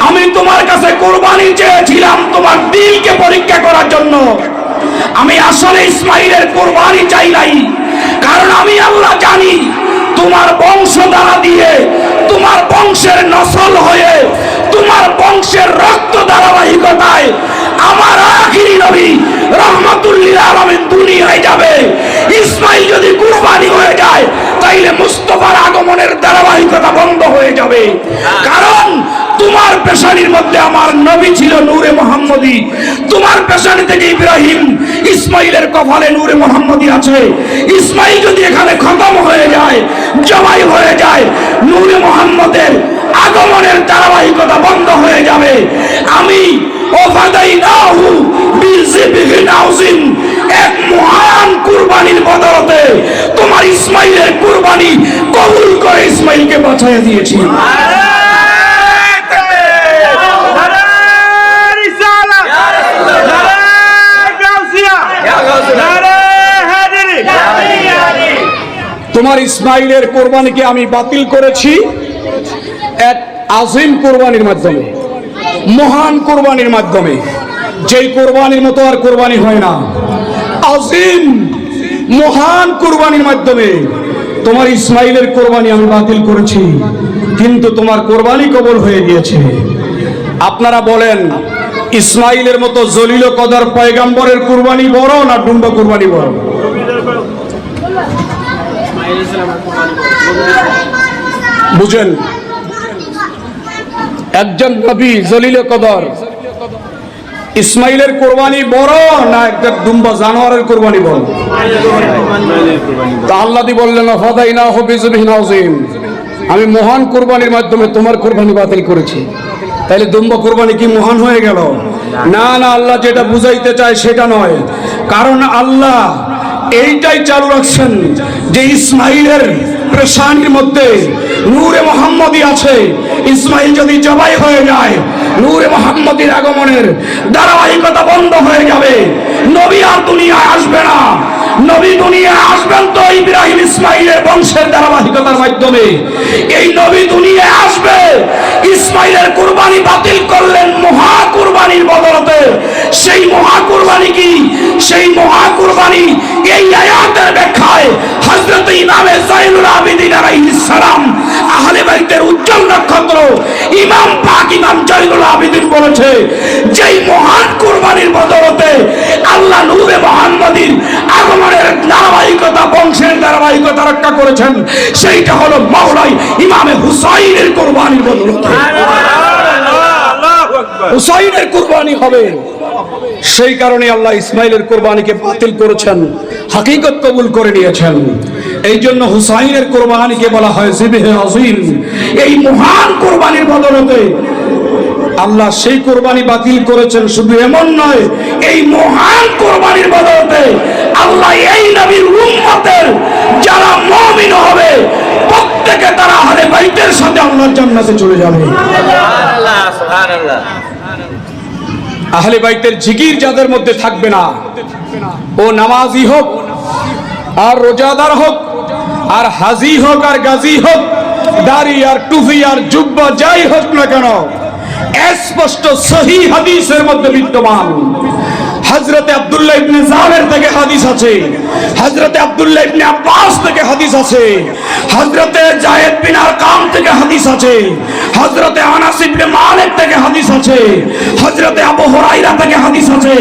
আমি তোমার কাছে কুরবানি চেয়েছিলাম তোমার দিলকে পরীক্ষা করার জন্য। আমি আসলে ইসমাইলের কুরবানি চাই নাই, কারণ আমি আল্লাহ জানি তোমার বংশ দ্বারা দিয়ে, তোমার বংশের নসল হয়ে, তোমার বংশের রক্ত ধারাবাহিকতায় আমার আখিরি নবী রাহমাতুল লিল আলামিন দুনিয়ায় যাবে। ইসমাইল যদি কুরবানি হয়ে যায় তাইলে মুস্তাফার আগমনের ধারাবাহিকতা বন্ধ হয়ে যাবে, কারণ তোমার পেশানির মধ্যে আমার নবী ছিল নূরে মুহাম্মদী, তোমার পেশানি থেকে ইব্রাহিম, ইসমাইলের কপালে নূরে মুহাম্মদী আছে। ইসমাইল যদি এখানে খতম হয়ে যায়, জবাই হয়ে যায়, নূরে মুহাম্মদের আগমনের ধারাবাহিকতা বন্ধ হয়ে যাবে। আমি ওয়াফাদাইনাহু বিযিবহিন আযীম,
বদলতে তোমার ইসমাইলের কুরবানি কবুল করে ইসমাইলকে বাঁচাইয়া দিয়েছি।
তোমার ইসমাইলের কোরবানিকে আমি বাতিল করেছি এক আজিম কোরবানির মাধ্যমে, মহান কোরবানির মাধ্যমে, যেই কোরবানির মতো আর কোরবানি হয় না। আজিম মহান কোরবানির মাধ্যমে তোমার ইসমাইলের কোরবানি আমি বাতিল করেছি, কিন্তু তোমার কোরবানি কবুল হয়ে গিয়েছে। আপনারা বলেন, ইসমাইলের মতো জলিল কদর পয়গম্বরের কুরবানি বড় না ডুম্বা কুরবানি বড়? বুঝেন, একজন নবী জলিল কদর ইসমাইলের কোরবানি বড় না একটা ডুম্বা জানোয়ারের কোরবানি বড়? তা আল্লাহ বললেন, ফাদাইনাহু বিযুবহিন আযীম, আমি মহান কোরবানির মাধ্যমে তোমার কোরবানি বাতিল করেছি। তাইলে দুম্বা কোরবানি কি মহান হয়ে গেল? না না, আল্লাহ যেটা বুঝাইতে চায় সেটা নয়। কারণ আল্লাহ এইটাই চালু রাখছেন যে ইসমাইলের পেশানির মধ্যে নূরে মুহাম্মদী আছে। ইসমাইল যদি জবাই হয়ে যায়, নূরে মুহাম্মদীর আগমনের ধারাবাহিকতা বন্ধ হয়ে যাবে, নবী আর দুনিয়ায় আসবে না। নবী দুনিয়ায় আসবেন তো ইব্রাহিম ইসমাইলের বংশের ধারাবাহিকতার মাধ্যমে। এই নবী দুনিয়ায় আসবে, ইসমাইলের কুরবানি বাতিল করলেন মহা কুরবানির বদলতে। সেই মহা কুরবানি কি? সেই মহা কুরবানি এই আয়াতের ব্যাখ্যায় হযরত ইমামে যাইনুল আবেদিন আলাইহিস সালাম, আহলে বাইতের উজ্জ্বল নক্ষত্র ইমাম পাক ইমাম যাইনুল আবেদিন বলেছে, যেই মহান কুরবানির বদলতে আল্লাহ নূরে মুহাম্মদীর আগমনের ধারাবাহিকতা, বংশের ধারাবাহিকতা রক্ষা করেছেন, সেইটা হলো মাওলাই ইমামে হুসাইনের কুরবানির বদলতে। হুসাইনের কুরবানি হবে, সেই কারণে আল্লাহ ইসমাইলের কুরবানিকে বাতিল করেছেন, হাকিকত কবুল করে নিয়েছেন। এই জন্য হুসাইনের কুরবানিকে বলা হয় জিবহে আযীম। এই মহান কুরবানির বদলতে আল্লাহ সেই কুরবানি বাতিল করেছেন। শুধু এমন নয়, এই মহান কুরবানির বদলতে আল্লাহ এই নবীর উম্মতের যারা মুমিন হবে প্রত্যেকে তারা আহলে বাইতের সাথে আল্লাহর জান্নাতে চলে যাবে।
সুবহানাল্লাহ, সুবহানাল্লাহ।
আহলে বাইতের জিকির যাদের মধ্যে থাকবে না, ও নামাজি হোক আর রোজাদার হোক আর হাজি হোক আর গাজী হোক, দাড়ি আর টুপি আর জুব্বা যাই হোক না কেন, স্পষ্ট সহিহ হাদিসের মধ্যে বিদ্যমান। হযরতে আব্দুল্লাহ ইবনে জাবের থেকে হাদিস আছে, হযরতে আব্দুল্লাহ ইবনে আব্বাস থেকে হাদিস আছে, হযরতে যায়েদ বিন আরকাম থেকে হাদিস আছে, হযরতে আনাস ইবনে মালিক থেকে হাদিস আছে, হযরতে আবু হুরায়রা থেকে হাদিস আছে,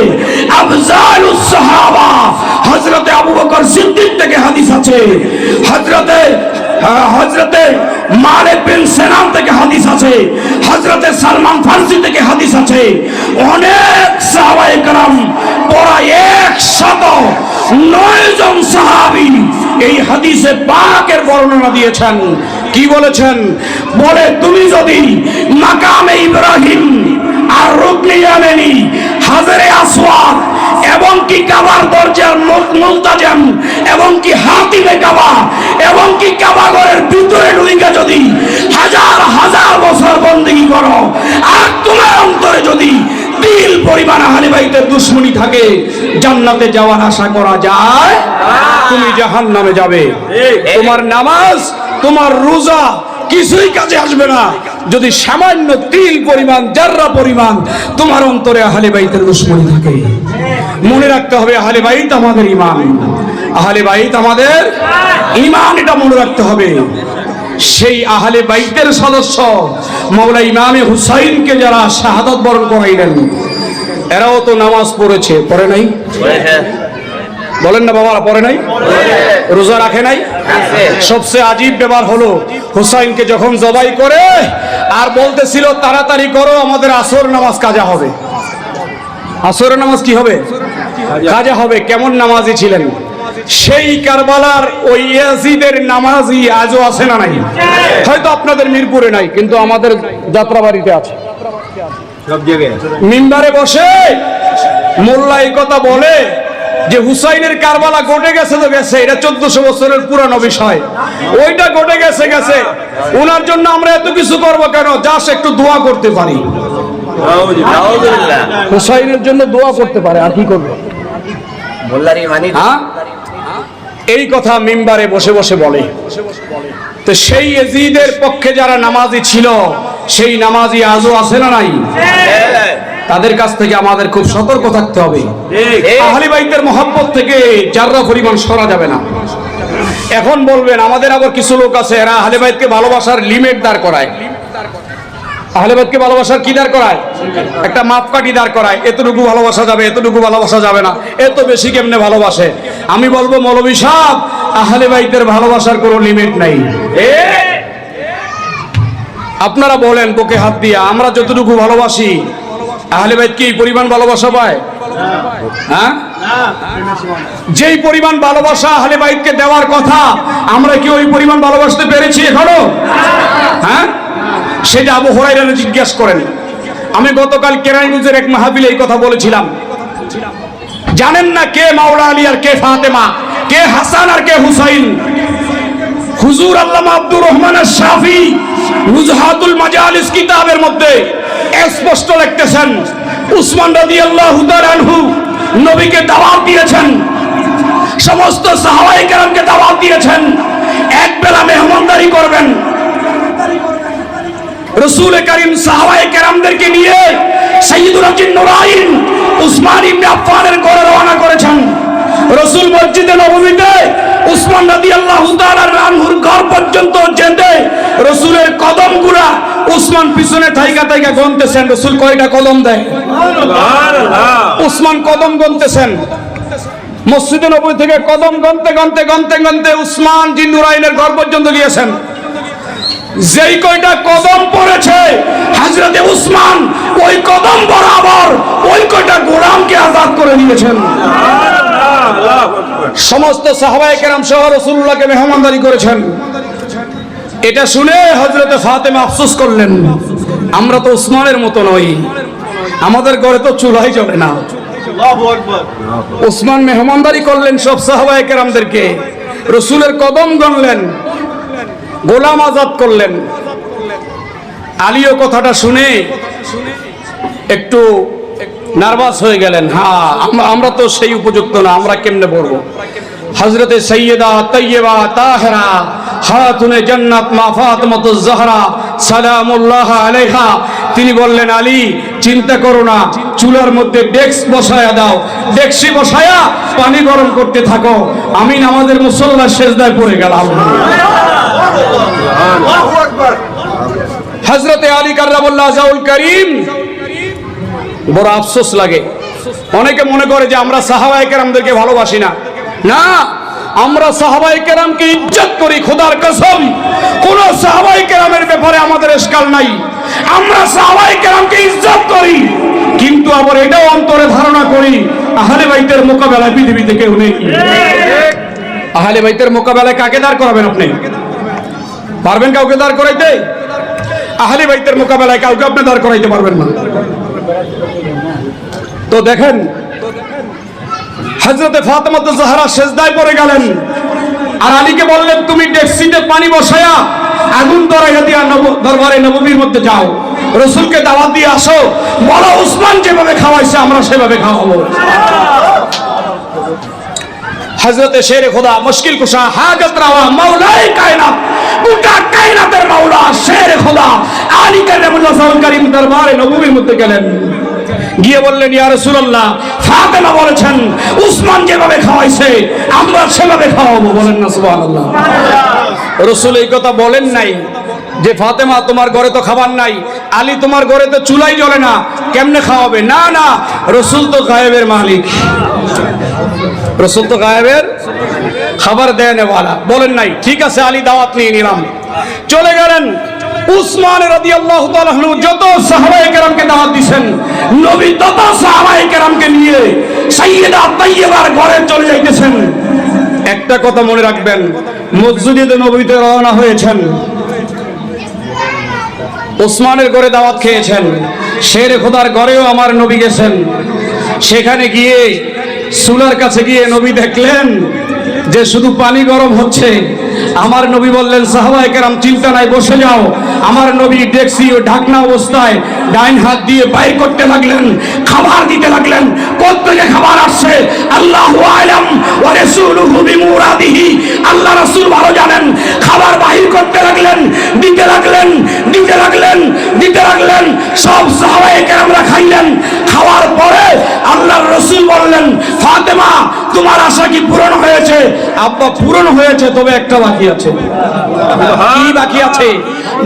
আফজালুস সাহাবা হযরতে আবু বকর সিদ্দিক থেকে হাদিস আছে, হযরতে মালিক বিন সিনান থেকে হাদিস আছে, হযরতে সালমান ফারসি থেকে হাদিস আছে। অনেক সাহাবায়ে কেরাম প্রায় 109 জন সাহাবী এই হাদিসে পাকের বর্ণনা দিয়েছেন। কি বলেছেন? বলে, তুমি যদি মাকামে ইব্রাহিম আর রুকনে ইয়ামানি, হাজরে আসওয়াদ এবং কি কাবার দরজার মুলতাজাম এবং কি হাতিমে কাবা এবং কি কাবা ঘরের ভিতরে ঢুকে যদি হাজার হাজার বছর বন্দেগী করো, আর তোমার অন্তরে যদি দিল পরিমাণ আহলে বাইতের দুশমনী থাকে, জান্নাতে যাওয়ার আশা করা যায়? তুমি জাহান্নামে যাবে। তোমার নামাজ, তোমার রোজা কিছুই কাজে আসবে না যদি সামান্য তিল পরিমাণ, জাররা পরিমাণ তোমার অন্তরে আহলে বাইতের দুশমনী থাকে। মনে রাখতে হবে, আহলে বাইত আমাদের ঈমান, আহলে বাইত আমাদের ঈমান, এটা মনে রাখতে হবে। সেই আহলে বাইতের সদস্য মাওলা ইমামে হুসাইনকে যারা শাহাদাত বরণ করাইলেন, এরাও তো নামাজ পড়েছে, পড়ে নাই? বলেন না বাবারা, পড়ে নাই? রোজা রাখে নাই? সবচেয়ে আজীব ব্যাপার হলো, হুসাইনকে যখন জবাই করে আর বলতেছিল তাড়াতাড়ি করো, আমাদের আসর নামাজ কাজা হবে। আসরের নামাজ কি হবে? কাজা হবে। কেমন নামাজি ছিলেন! সেই কারবালার ওই ইয়াজিদের নামাজি আজও আছে না নাই? হয়তো আপনাদের মিরপুরে নাই, কিন্তু আমাদের যাত্রাবাড়িতে আছে। মিম্বারে বসে মোল্লা এই কথা বলে যে হুসাইনের কারবালা ঘটে গেছে তো গেছে, এটা 1400 বছরের পুরানো বিষয়, ওইটা ঘটে গেছে গেছে, ওনার জন্য আমরা এত কিছু করব কেন? জাস্ট একটু দোয়া করতে পারি,
আলহামদুলিল্লাহ।
হুসাইনের জন্য দোয়া করতে পারে, আর কি করবে?
মোল্লার ইমানি
হ্যাঁ, এই কথা মিম্বারে বসে বসে বলে। তো সেই ইয়াজিদের পক্ষে যারা নামাজি ছিল, সেই নামাজি আজও আছে না নাই? তাদের কাছ থেকে আমাদের খুব সতর্ক থাকতে হবে। আহলে বাইতের মহব্বত থেকে যাররা পরিমাণ সরা যাবে না। এখন বলবেন আমাদের আবার কিছু লোক আছে, এরা আহলে বাইতকে ভালোবাসার লিমিট দাঁড় করায়। আহলে বাইতকে ভালোবাসার কি দাঁড় করায়? একটা মাপকাঠি দাঁড় করায়, এতটুকু ভালোবাসা যাবে, এতটুকু ভালোবাসা যাবে না, এত বেশি কেমনে ভালোবাসে। আমি বলবো মৌলভী সাহেব, আহলে বাইতের ভালোবাসার কোনো লিমিট নাই। আপনারা বলেন বুকে হাত দিয়া, আমরা যতটুকু ভালোবাসি আহলে বাইত কি এই পরিমাণ ভালোবাসা পায়? হ্যাঁ, যেই পরিমাণ ভালোবাসা আহলে বাইতকে দেওয়ার কথা, আমরা কি ওই পরিমাণ ভালোবাসতে পেরেছি এখনো? হ্যাঁ, সেটা আবু হুরায়রা জিজ্ঞেস করেন। আমি গতকাল কেরানীগঞ্জের এক মাহফিলে এই কথা বলেছিলাম। জানেন না কে মাওলা আলী আর কে ফাতেমা, কে হাসান আর কে হুসাইন? হুজুর আল্লামা আব্দুর রহমান শাফি নুজহাতুল মাজালিস কিতাবের মধ্যে স্পষ্ট লিখতেছেন, উসমান রাদিয়াল্লাহু তাআলা আনহু নবীকে দাওয়াত দিয়েছেন, সমস্ত সাহাবায়ে কেরামকে দাওয়াত দিয়েছেন, এক বেলা মেহমানদারি করবেন। রাসূল করিম সাহাবায়ে কেরামদেরকে নিয়ে সাইয়্যিদুল জিন্নুরাইন উসমান ইবনে আফফানের ঘরে রওনা করেছেন। রাসূল মসজিদে নববীতে উসমান রাদিয়াল্লাহু তাআলা আনহুর ঘর পর্যন্ত যেতে রাসূলের কদমগুলা উসমান পিছনে থাইকা থাইকা গুনতেছেন। রাসূল কয়টা কদম দেয়? উসমান কদম গুনতেছেন। মসজিদে নববী থেকে কদম গুনতে গুনতে গুনতে গুনতে উসমান জিন্নুরাইনের ঘর পর্যন্ত গিয়েছেন। যেই কয়টা কদম পড়েছে হযরতে উসমান ওই কদম বরাবর ওই কয়টা গোলামকে আজাদ করে দিয়েছেন। সমস্ত সাহাবায়ে কেরাম সহ রাসূলুল্লাহকে মেহমানদারি করেছেন। এটা শুনে হযরতে ফাতেমা আফসোস করলেন, আমরা তো উসমানের মতো নই, আমাদের ঘরে তো চুলাই জ্বলে না। উসমান মেহমানদারি করলেন সব সাহাবায়ে কেরামদেরকে, রাসূলের কদম গণলেন, গোলাম আজাদ করলেন। আলীও কথাটা শুনে একটু নার্ভাস হয়ে গেলেন। হ্যাঁ, আমরা তো সেই উপযুক্ত না, আমরা কেমনে পড়বো? হযরতে সাইয়্যিদা তাইয়্যিবা তাহেরা খাতুনে জান্নাত মা ফাতিমাতুজ জাহরা সালামুল্লাহ আলাইহা, তিনি বললেন, আলী চিন্তা করো না, চুলার মধ্যে ডেক্স বসায়া দাও, ডেক্সি বসায়া পানি গরম করতে থাকো, আমি নামাজের মুসল্লার সেজদায় পড়ে গেলাম। হযরতে আলী কাররামাল্লাহু ওয়াজহুল কারীম, বড় আফসোস লাগে। অনেকে মনে করে যে আমরা সাহাবায়ে কেরামদেরকে ভালোবাসি না। না, আমরা সাহাবায়ে কেরামকে ইজ্জত করি, খোদার কসম কোন সাহাবায়ে কেরামের ব্যাপারে আমাদের ইশকাল নাই। আমরা সাহাবায়ে কেরামকে ইজ্জত করি, কিন্তু আবার এটাও অন্তরে ধারণা করি আহলে বাইতের মোকাবেলায় পৃথিবীতে কেউ নেই। আহলে বাইতের মোকাবেলায় কাকে দাঁড় করাবেন? আপনি পারবেন কাউকে দাঁড় করাইতে? আহলে বাইতের মোকাবেলায় কাউকে আপনি দাঁড় করাইতে পারবেন না। তো দেখেন, হযরতে ফাতেমাতুজ জাহরা সেজদায় পড়ে গেলেন, আর আলীকে বললেন, তুমি ডেক্সিতে পানি বসায়া আগুন ধরাইয়া দিয়া দরবারে নববীর মধ্যে যাও, রাসূলকে দাওয়াত দিয়ে আসো, বলো উসমান যেভাবে খাওয়াইছে আমরা সেভাবে খাওয়াবো। হযরতে শেরে খোদা মুশকিল কুশা হাজত রাওয়া মাওলায়ে কায়নাত, গোটা কায়নাতের মাওলা শেরে খোদা আলী কাররামাল্লাহু কারীম দরবারে নববীর মধ্যে গেলেন, গিয়ে বললেন, ইয়া রাসূলুল্লাহ, ফাতেমা বলেছেন উসমান যেভাবে খাওয়াইছে আমরা সেভাবে খাওয়াবো। বলেন না সুবহানাল্লাহ। রাসূল এই কথা বলেন নাই যে ফাতেমা তোমার ঘরে তো খাবার নাই, আলী তোমার ঘরে তো চুলাই জ্বলে না, কেমনে খাওয়াবে? না না, রাসূল তো গায়েবের মালিক, রাসূল তো গায়েবের খাবার দেনেওয়ালা। বলেন নাই, ঠিক আছে আলী দাওয়াত নিয়ে নিলাম, চলে গেলেন। উসমান রাদিয়াল্লাহু তাআলা আনহু যত সাহাবায়ে কেরামকে দাওয়াত দিবেন, নবী তত সাহাবায়ে কেরামকে নিয়ে সাইয়্যিদা তাইয়্যিবার ঘরে চলে যাইতেছেন। একটা কথা মনে রাখবেন, মসজিদে নববীতে রওনা হয়েছেন, উসমানের ঘরে দাওয়াত খেয়েছেন, শেরে খোদার ঘরেও আমার নবী গেছেন, সেখানে গিয়ে চুলার কাছে গিয়ে নবী দেখলেন যে শুধু পানি গরম হচ্ছে। আমার নবী বললেন, সাহাবায়ে কেরাম চিন্তা নাই, বসে যাও। আমার নবী ডেকসি ও ঢাকনা অবস্থায় ডাইন হাত দিয়ে বাইর করতে লাগলেন, খাবার দিতে লাগলেন। কোথা থেকে খাবার আসছে আল্লাহু আ'লাম ওয়া রাসূলুহু বিমুরাদিহি, আল্লাহ রাসূল ভালো জানেন। খাবার বাহির করতে লাগলেন, দিতে লাগলেন, দিতে লাগলেন, দিতে লাগলেন। সব সাহাবায়ে কেরামরা খাইলেন। খাওয়ার পরে আল্লাহর রাসূল বললেন, ফাতেমা তোমার আশা কি পূরণ হয়েছে? আব্বা পূরণ হয়েছে, তবে একটা বাকি আছে। কি বাকি আছে?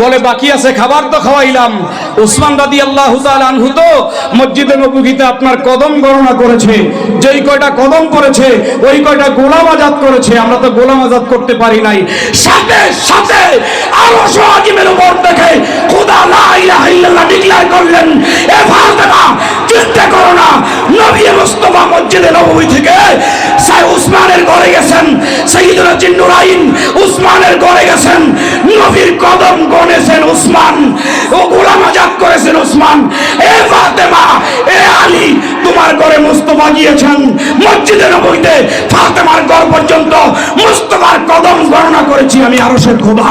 বলে বাকি আছে খাবার তো খাওয়াইলাম। উসমান রাদিয়াল্লাহু তাআলা আনহু তো মসজিদে নববীতে আপনার কদম গণনা করেছে, যেই কয়টা কদম করেছে ওই কয়টা গোলাম আজাদ করেছে। আমরা তো গোলাম আজাদ করতে পারি নাই। সাথে সাথে আরশ আজিমের উপর থেকে খোদা লা ইলাহা ইল্লাল্লাহ ডিক্লেয়ার করলেন, এ ফাতেমা চিন্তা করো না, নবী মুস্তাফা মসজিদে নববী থেকে উসমানের ঘরে গেছেন, সাইয়্যিদুনা জিন্নুরাইন উসমানের ঘরে গেছেন, নবীর কদম গনেছেন উসমান, ও গোলাম আজাদ করেছেন উসমান। এ ফাতেমা, এ আলী, তোমার ঘরে মুস্তাফা গিয়েছেন মসজিদে নববীতে, ফাতেমার ঘর পর্যন্ত মুস্তাফার কদম গণনা করেছি আমি আরশের খোদা।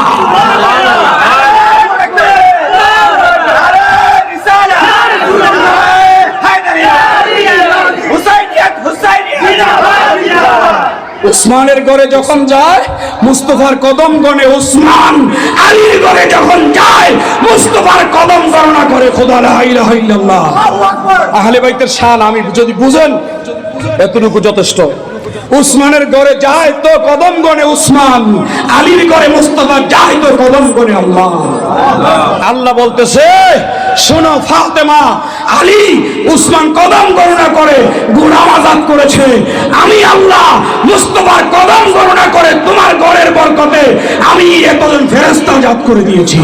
উসমানের ঘরে যখন যায় মুস্তাফার কদম গণে উসমান, আলীর ঘরে যখন যায় মুস্তাফার কদম গণনা করে খোদা লা ইলাহা ইল্লাল্লাহ। আহলে বাইতের শান আমি যদি বুঝেন এতটুকু যথেষ্ট। উসমানের ঘরে যায় তো কদম গণে উসমান, আলীর ঘরে মুস্তাফা যায় তো কদম গণে আল্লাহ। আল্লাহ বলতেছে, শোনো ফাতেমা, আলী উসমান কদম গণনা করে গোলাম আজাদ করেছে, আমি আল্লাহ মুস্তাফার কদম গণনা করে তোমার ঘরের বরকতে আমি এতজন ফেরেশতা আজাদ করে দিয়েছি।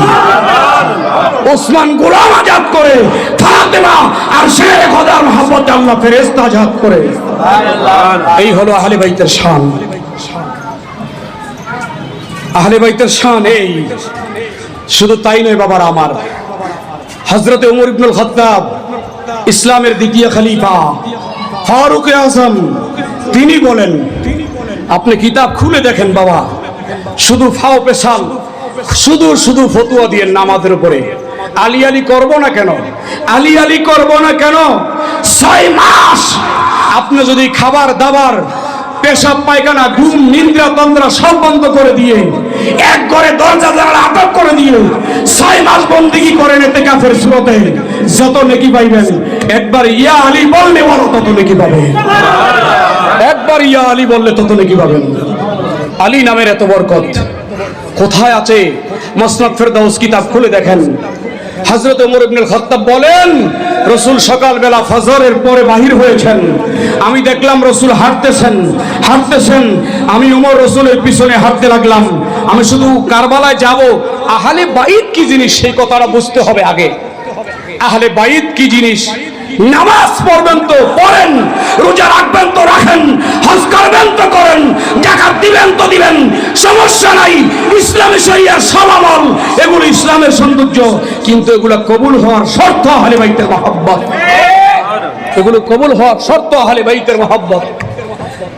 উসমান গোলাম আজাদ করে, ফাতেমা আর শের খোদার মহব্বতে আল্লাহ ফেরেশতা আজাদ করে। এই হলো আহলে বাইতের শান। আহলে বাইতের শান এই। শুধু তাই নয় বাবার আমার, হযরতে ওমর ইবনুল খাত্তাব ইসলামের দ্বিতীয় খলিফা, ফারুক আযম, তিনি বলেন, আপনি কিতাব খুলে দেখেন বাবা, শুধু ফাও পেশাল, শুধু শুধু ফতোয়া দিয়ে নামাজের উপরে। আলী আলী করব না কেন? আলী আলী করব না কেন? 6 মাস আপনি যদি খাবার দাবার, পেশাব পায়খানা, ঘুম নিদ্রা তন্দ্রা সব বন্ধ করে দিয়ে, এক ঘরে দরজা জানালা আটক করে দিয়ে 6 মাস বন্দেগী করেন ইতিকাফের সুরতে, যত নেকি পাইবেন একবার ইয়া আলী বললে বলো তত নেকি পাবেন। একবার ইয়া আলী বললে তত নেকি পাবেন। আলী নামের এত বরকত কোথায় আছে? মুসনাদ ফেরদাউস কিতাব খুলে দেখেন। হযরত ওমর ইবনুল খাত্তাব বলেন, রাসূল সকালবেলা ফজরের পরে বাহির হয়েছেন, আমি দেখলাম রাসূল হাঁটতেছেন হাঁটতেছেন, আমি ওমর রাসূলের পিছনে হাঁটতে লাগলাম। আমি শুধু কারবালায় যাব, আহলে বাইত কি জিনিস সেই কথাটা বুঝতে হবে আগে। আহলে বাইত কি জিনিস? নামাজ পড়বেন তো পড়েন, রোজা রাখবেন তো রাখেন, হজ করবেন তো করেন, যাকাত দিবেন তো দিবেন, সমস্যা নাই। ইসলামে শরিয়ার সব আমল, এগুলো ইসলামের সৌন্দর্য, কিন্তু এগুলো কবুল হওয়ার শর্ত আহলে বাইতের মহব্বত। এগুলো কবুল হওয়ার শর্ত আহলে বাইতের মহব্বত।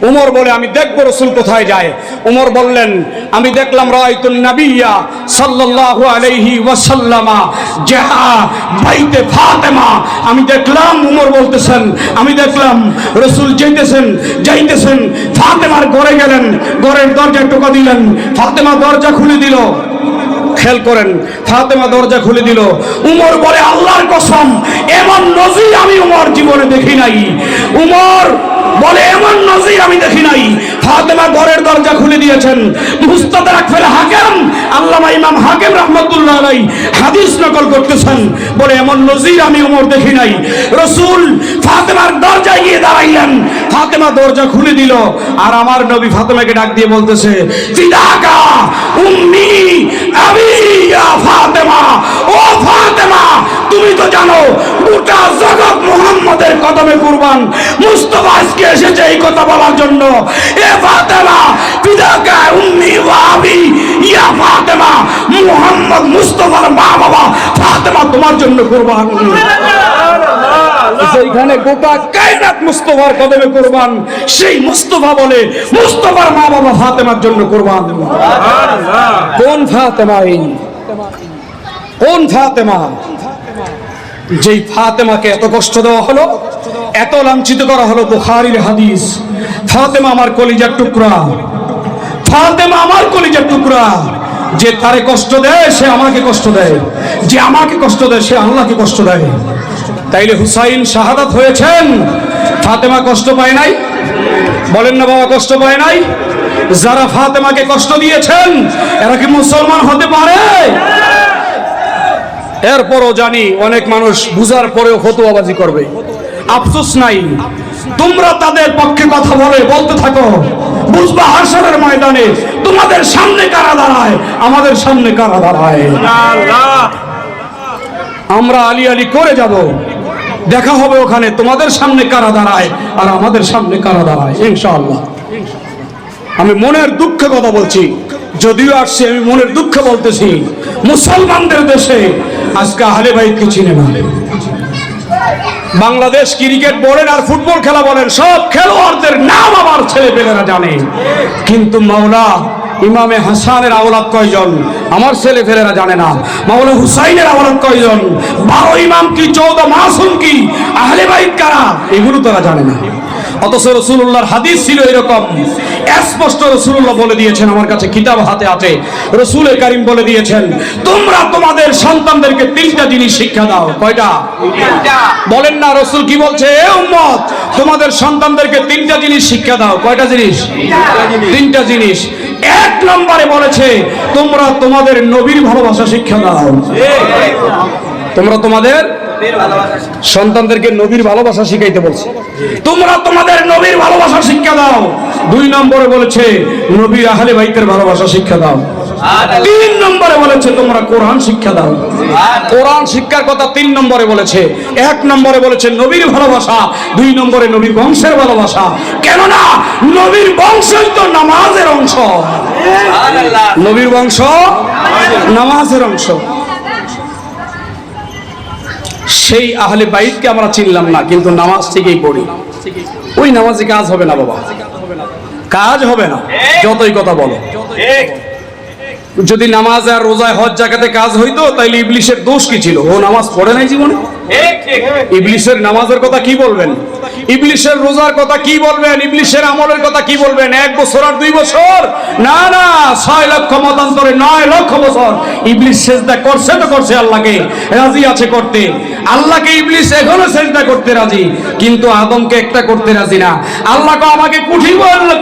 উমর বলে, আমি দেখবো রাসূল কোথায় যায়। উমর বললেন, আমি দেখলাম রাআইতুন নাবিয়্যা সাল্লাল্লাহু আলাইহি ওয়াসাল্লামা জাআ বাইতে ফাতেমা। আমি দেখলাম, উমর বলতেছেন, আমি দেখলাম রাসূল যাইতেছেন ফাতেমার ঘরে গেলেন, ঘরের দরজায় টোকা দিলেন, ফাতেমা দরজা খুলে দিল। খেয়াল করেন, ফাতেমা দরজা খুলে দিল। উমর বলে, আল্লাহর কসম এমন নজির আমি উমর জীবনে দেখি নাই। উমর বলে, এমন নজির আমি দেখি নাই। ফাতেমা ঘরের দরজা খুলে দিয়েছেন। মুস্তাদরাক ফিল হাকিম, আল্লামা ইমাম হাকিম রাহমাতুল্লাহ আলাইহি হাদিস নকল করতেছেন, বলে এমন নজির আমি উমর দেখি নাই। রাসূল ফাতেমার দরজায় গিয়ে দাঁড়াইলেন, ফাতেমা দরজা খুলে দিল, আর আমার নবী ফাতেমাকে ডাক দিয়ে বলতেছে, ফিদাকা উম্মি আবি ইয়া ফাতেমা, ও ফাতেমা তুমি তো জানো গোটা জগৎ মুহাম্মদের কদমে কুরবান। মুস্তাফা আজকে এসেছে এই কথা বলার জন্য। এ ফাতেমা, ফিদাকা উম্মি ওয়া আবি ইয়া ফাতেমা, মুহাম্মদ মুস্তাফার মা বাবা ফাতেমা তোমার জন্য কুরবান। সেইখানে গোটা কায়নাত মুস্তাফার কদমে কুরবান, সেই মুস্তাফা বলে মুস্তাফার মা বাবা ফাতেমার জন্য কুরবান। কোন ফাতেমা? এই কোন ফাতেমা? যেই ফাতেমাকে এত কষ্ট দেওয়া হলো, এত লাঞ্ছিত করা হলো। বুখারীর হাদিস, ফাতেমা আমার কলিজার টুকরা, ফাতেমা আমার কলিজার টুকরা। যে তারে কষ্ট দেয় সে আমাকে কষ্ট দেয়, যে আমাকে কষ্ট দেয় সে আল্লাহকে কষ্ট দেয়। তাইলে হুসাইন শাহাদাত হয়েছেন, ফাতেমা কষ্ট পায় নাই? বলেন না বাবা, কষ্ট পায় নাই? যারা ফাতেমাকে কষ্ট দিয়েছেন এরা কি মুসলমান হতে পারে? এরপরও জানি অনেক মানুষ বুঝার পরেও ফতোয়াবাজি করবে। আফসোস নাই, তোমরা তাদের পক্ষে কথা বলতে থাকো। বুঝবা হাসরের ময়দানে তোমাদের সামনে কারা দাঁড়ায়, আমাদের সামনে কারা দাঁড়ায়। আমরা আলী আলী করে যাব, দেখা হবে ওখানে তোমাদের সামনে কারা দাঁড়ায় আর আমাদের সামনে কারা দাঁড়ায় ইনশাআল্লাহ। আমি মনের দুঃখে কথা বলছি, যদিও আসছি আমি মনের দুঃখে বলতেছি। মুসলমানদের দেশে আজকে আহলে বাইতকে চিনে না। বাংলাদেশ ক্রিকেট বলেন আর ফুটবল খেলা বলেন, সব খেলোয়াড়দের নাম আমার ছেলেপেলেরা জানে, কিন্তু মাওলা ইমামে হাসানের আওলাদ কয়জন আমার ছেলেপেলেরা জানে না। মাওলা হুসাইনের আওলাদ কয়জন, 12 ইমাম কি 14 মাসুম কি, আহলে বাইত কারা, এগুলো তারা জানে না। অথচ রাসূলুল্লাহর হাদিস ছিল এরকম স্পষ্ট, রাসূলুল্লাহ বলে দিয়েছেন, আমার কাছে কিতাব হাতে আছে, রাসূলে কারীম বলে দিয়েছেন, তোমরা তোমাদের সন্তানদেরকে 3টা জিনিস শিক্ষা দাও। কয়টা? বলেন না, রাসূল কি বলছে? এ উম্মত, তোমাদের সন্তানদেরকে 3টা জিনিস শিক্ষা দাও। কয়টা জিনিস? 3টা জিনিস। 1 নম্বরে বলেছে, তোমরা তোমাদের নবীর ভালোবাসা শিক্ষা দাও। তোমরা তোমাদের সন্তানদেরকে নবীর ভালোবাসা শিখাইতে বলছে, তোমরা তোমাদের নবীর ভালোবাসা শিক্ষা দাও। 2 নম্বরে বলেছে নবীর আহলে বাইতের ভালোবাসা শিক্ষা দাও। 3 নম্বরে বলেছে তোমরা কোরআন শিক্ষা দাও। কোরআন শিক্ষার কথা 3 নম্বরে বলেছে। 1 নম্বরে বলেছে নবীর ভালোবাসা, 2 নম্বরে নবীর বংশের ভালোবাসা। কেননা নবীর বংশই তো নামাজের অংশ। নবীর বংশ নামাজের অংশ। সেই আহলে বাইতকে আমরা চিনলাম না, কিন্তু নামাজ ঠিকই পড়ি। ওই নামাজে কাজ হবে না বাবা, কাজ হবে না যতই কথা বলো। যদি নামাজ আর রোজায় হজ জাকাতে কাজ হইতো তাইলে ইবলিশের দোষ কি ছিল? ও নামাজ পড়ে নাই জীবনে। ইবলিশের নামাজের কথা কি বলবেন? ইবলিশের রোজার কথা কি বলবেন? ইবলিশের আমলের কথা কি বলবেন? 1 বছর আর 2 বছর না, 6 লক্ষ মতান্তরে 9 লক্ষ বছর ইবলিশ সেজদা করছে তো করছে, আল্লাহকে রাজি আছে করতে। আল্লাহকে ইবলিশ এখনো সেজদা করতে রাজি, কিন্তু আদমকে একটা করতে রাজি না। আল্লাহকে আমাকে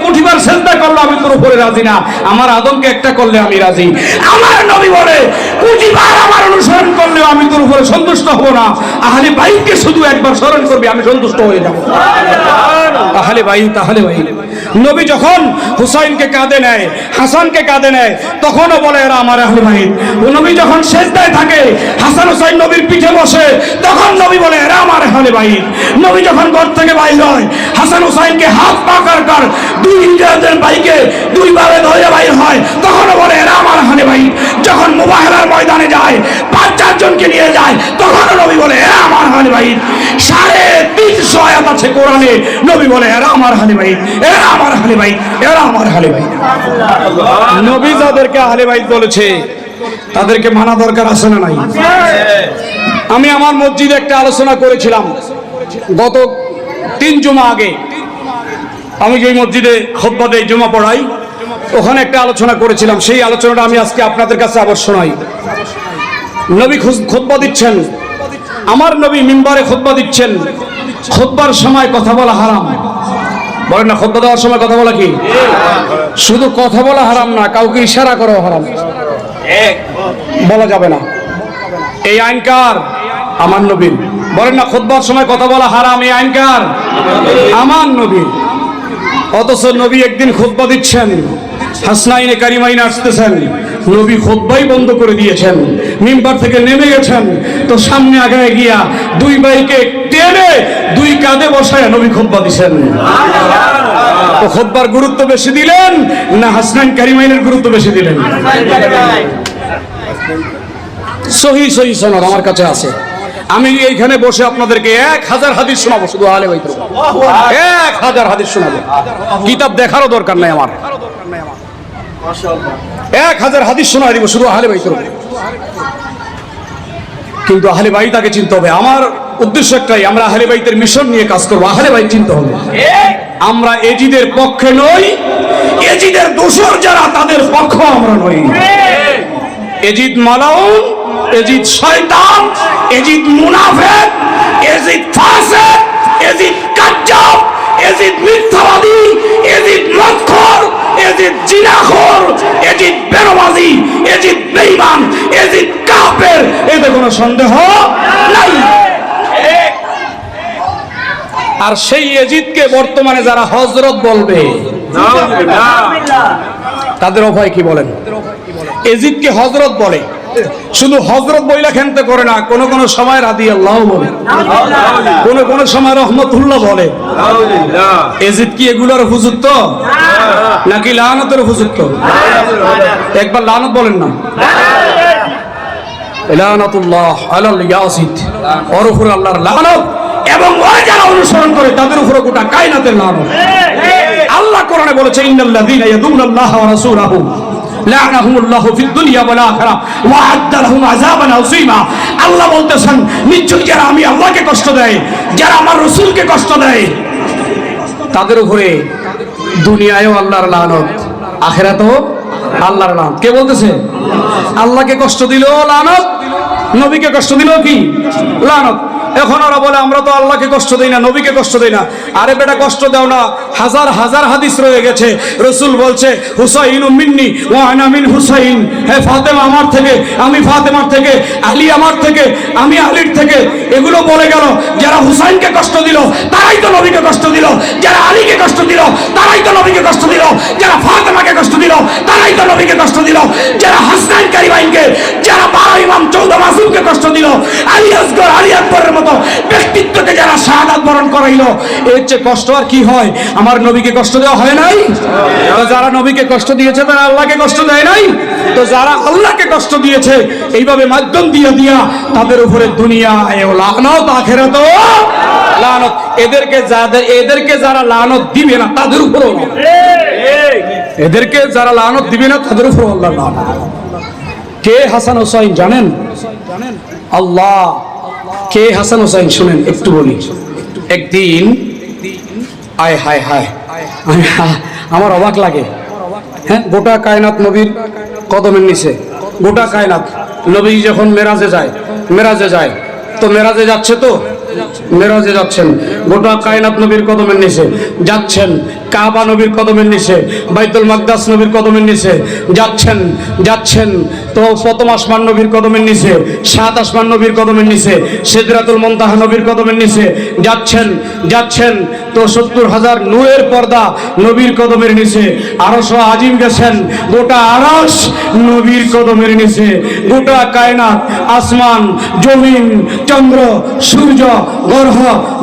কুঠিবার সেজদা করলে আমি তোর উপরে রাজি না, আমার আদমকে একটা করলে আমি রাজি। আমার নবী বলে কুঠিবার আমার অনুসরণ করলেও আমি তোর উপরে সন্তুষ্ট হব না। আহলে বাইতকে শুধু একবার স্মরণ করবি, আমি সন্তুষ্ট হয়ে যাব। আহলে বাইত, আহলে বাইত। নবী যখন হুসাইনকে কাঁধে নেয়, হাসানকে কাঁধে নেয়, তখনও বলে এরা আমার আহলে বাইত। নবী যখন সেজদায় থাকে, হাসান হুসাইন নবীর পিঠে বসে, তখন নবী বলে এরা আমার আহলে বাইত। নবী যখন ঘর থেকে বাইর হয়, হাসান হুসাইনকে হাত পা কর 2 ইঞ্জিনের বাইকে 2 ভাবে ধরে বাইর হয়, তখনও বলে এরা আমার আহলে বাইত। যখন মুবাহরার ময়দানে যায়, 5-4 জনকে নিয়ে যায়, তখনও নবী বলে এরা আমার আহলে বাইত। 350 আয়াত আছে কোরআনে, নবী বলে এরা আমার আহলে বাইত, এরা আমার আহলে বাইত, এরা আমার আহলে বাইত। নবী যাদেরকে আহলে বাইত বলেছে তাদেরকে মানা দরকার আছে না নাই? আমি আমার মসজিদে একটা আলোচনা করেছিলাম গত 3 জুমা আগে। আমি যে মসজিদে খুতবা দেই, জুমা পড়াই, ওখানে একটা আলোচনা করেছিলাম। সেই আলোচনাটা আমি আজকে আপনাদের কাছে আবার শোনাই। নবী খুতবা দিচ্ছেন, আমার নবী মিম্বারে খুতবা দিচ্ছেন। খুতবার সময় কথা বলা হারাম। বলেন না, খুতবা দেওয়ার সময় কথা বলা কি? শুধু কথা বলা হারাম না, কাউকে ইশারা করাও হারাম, বলা যাবে না। এই আইন কার? আমার নবীর। বলেন না, খুতবার সময় কথা বলা হারাম, এই আইন কার? আমার নবীর। অথচ নবী একদিন খুতবা দিচ্ছেন, হাসনাইনে কারিমাইনে আসতেছেন, নবী খুতবাই বন্ধ করে দিয়েছেন, মিম্বার থেকে নেমে গেছেন, তো সামনে আগায় গিয়া 2 ভাইকে টেনে 2 কাঁধে বসায় নবী খুতবা দিচ্ছেন। তো খুতবার গুরুত্ব বেশি দিলেন না হাসনাইন কারিমাইনের গুরুত্ব বেশি দিলেন? সহি সনদ আমার কাছে আছে। আমি এইখানে বসে আপনাদেরকে 1000 হাদিস শোনাবো, শুধু আহলে বাইতের উপর 1000 হাদিস শোনাবো। কিতাব দেখারও দরকার নাই আমার, 1000 হাদিস শোনা দিব শুধু আহলে বাইতের উপর। কিন্তু আহলে বাইত আগে চিনতে হবে। আমার উদ্দেশ্য একটাই, আমরা আহলে বাইতের মিশন নিয়ে কাজ করবো। আহলে বাইত চিনতে হবে। আমরা এজিদের পক্ষে নই, এজিদের দোসর যারা তাদের পক্ষ আমরা নই। এজিদ মালাউন, এজিদ শয়তান, এজিদ মুনাফিক, এজিদ ফাসিক, এজিদ কাজ্জাব, এজিদ মিথ্যাবাদী, এজিদ মদখোর, এজিদ জিনাখোর, এজিদ বেরবাজি, এজিদ বেঈমান, এজিদ কাফের, এতে কোনো সন্দেহ নাই। আর সেই এজিদকে বর্তমানে যারা হযরত বলবে তাদের উপায় কি বলেন? এজিদকে হযরত বলে, শুধু হযরত বইলা খেনতে করে না, কোন কোন সময় রাদিয়াল্লাহু বলে, কোন কোন সময় রহমতুল্লাহ বলে। এজিদ কি এগুলোর উপযুক্ত নাকি লানতের উপযুক্ত? একবার লানত বলেন না। লানাতুল্লাহ আলাল ইয়াসিদ, ওর উপর আল্লাহর লানত, এবং ওই যারা অনুসরণ করে তাদের উপর গোটা কায়নাতের লানত। আল্লাহ কোরআনে বলেছে, ইন্নাল্লাযীনা ইয়াদুল্লাহা ওয়া রাসূলাহু লা'নাহুমুল্লাহু ফিদ দুনিয়া ওয়াল আখিরাহ ওয়া আ'আদ্দা লাহুম আযাবান আযীমা। আল্লাহ বলতেছেন, নিশ্চয়ই যারা আমি আল্লাহকে কষ্ট দেয়, যারা আমার রাসূলকে কষ্ট দেয়, তাদের উপরে দুনিয়ায়ও আল্লাহর লানত, আখিরাতেও আল্লাহর লানত। কে বলতেছে? আল্লাহকে কষ্ট দিলেও লানত, নবীকে কষ্ট দিলেও কি লানত। এখন ওরা বলে আমরা তো আল্লাহকে কষ্ট দেই না, নবীকে কষ্ট দেই না। আরে বেটা, কষ্ট দাও না, হাজার হাজার হাদিস রয়ে গেছে। রাসূল বলছে, হুসাইনু মিন্নি ওয়া আনা মিন হুসাইন, হে ফাতেমা আমার থেকে, আমি ফাতেমার থেকে, আলী আমার থেকে, আমি আলীর থেকে। এগুলো বলে গেল। যারা হুসাইনকে কষ্ট দিল তারাই তো নবীকে কষ্ট দিল, যারা আলীকে কষ্ট দিল তারাই তো নবীকে কষ্ট দিল, যারা ফাতেমাকে কষ্ট দিল তারাই তো নবীকে কষ্ট দিল, যারা হাসনাইন কারিমাইনকে, যারা 12 ইমাম 14 মাসুমকে কষ্ট দিল, আলী আসগর, আলী আকবরের মতো ব্যক্তিত্বকে যারা শাহাদাত বরণ করাইলো, এর চেয়ে কষ্ট আর কি হয়? আমার নবীকে কষ্ট দেওয়া হয় নাই? তো যারা নবীকে কষ্ট দিয়েছে তারা আল্লাহকে কষ্ট দেয় নাই? তো যারা আল্লাহকে কষ্ট দিয়েছে এইভাবে মাধ্যম দিয়া দিয়া, তাদের উপরে দুনিয়ায়ও লানত, আখিরাতেও লানত। এদেরকে যারা লানত দিবে না তাদের উপরেও লানত, এদেরকে যারা লানত দিবে না তাদের উপরেও আল্লাহর লানত। কে হাসান হোসাইন জানেন? আল্লাহ। কে হাসান হোসাইন শুনেন একটু বলি। একদিন আয় হায় হায়, আমার অবাক লাগে। হ্যাঁ, গোটা কায়নাত নবীর কদমের নিচে, গোটা কায়নাত। নবী যখন মেরাজে যায় তো মেরাজে যাচ্ছে, তো মেরাজে যাচ্ছেন, গোটা কায়নাত নবীর কদমের নিচে যাচ্ছেন, কাবা নবীর কদমের নিচে, বাইতুল মাকদাস নবীর কদমের নিচে যাচ্ছেন তো প্রথম আসমান নবীর কদমের নিচে, 7 আসমান নবীর কদমের নিচে, সিদরাতুল মুনতাহা নবীর কদমের নিচে যাচ্ছেন তো 70,000 নূরের পর্দা নবীর কদমের নিচে, আরশ আজিম গেছেন, গোটা আরশ নবীর কদমের নিচে, গোটা কায়নাত, আসমান, জমিন, চন্দ্র, সূর্য, গ্রহ,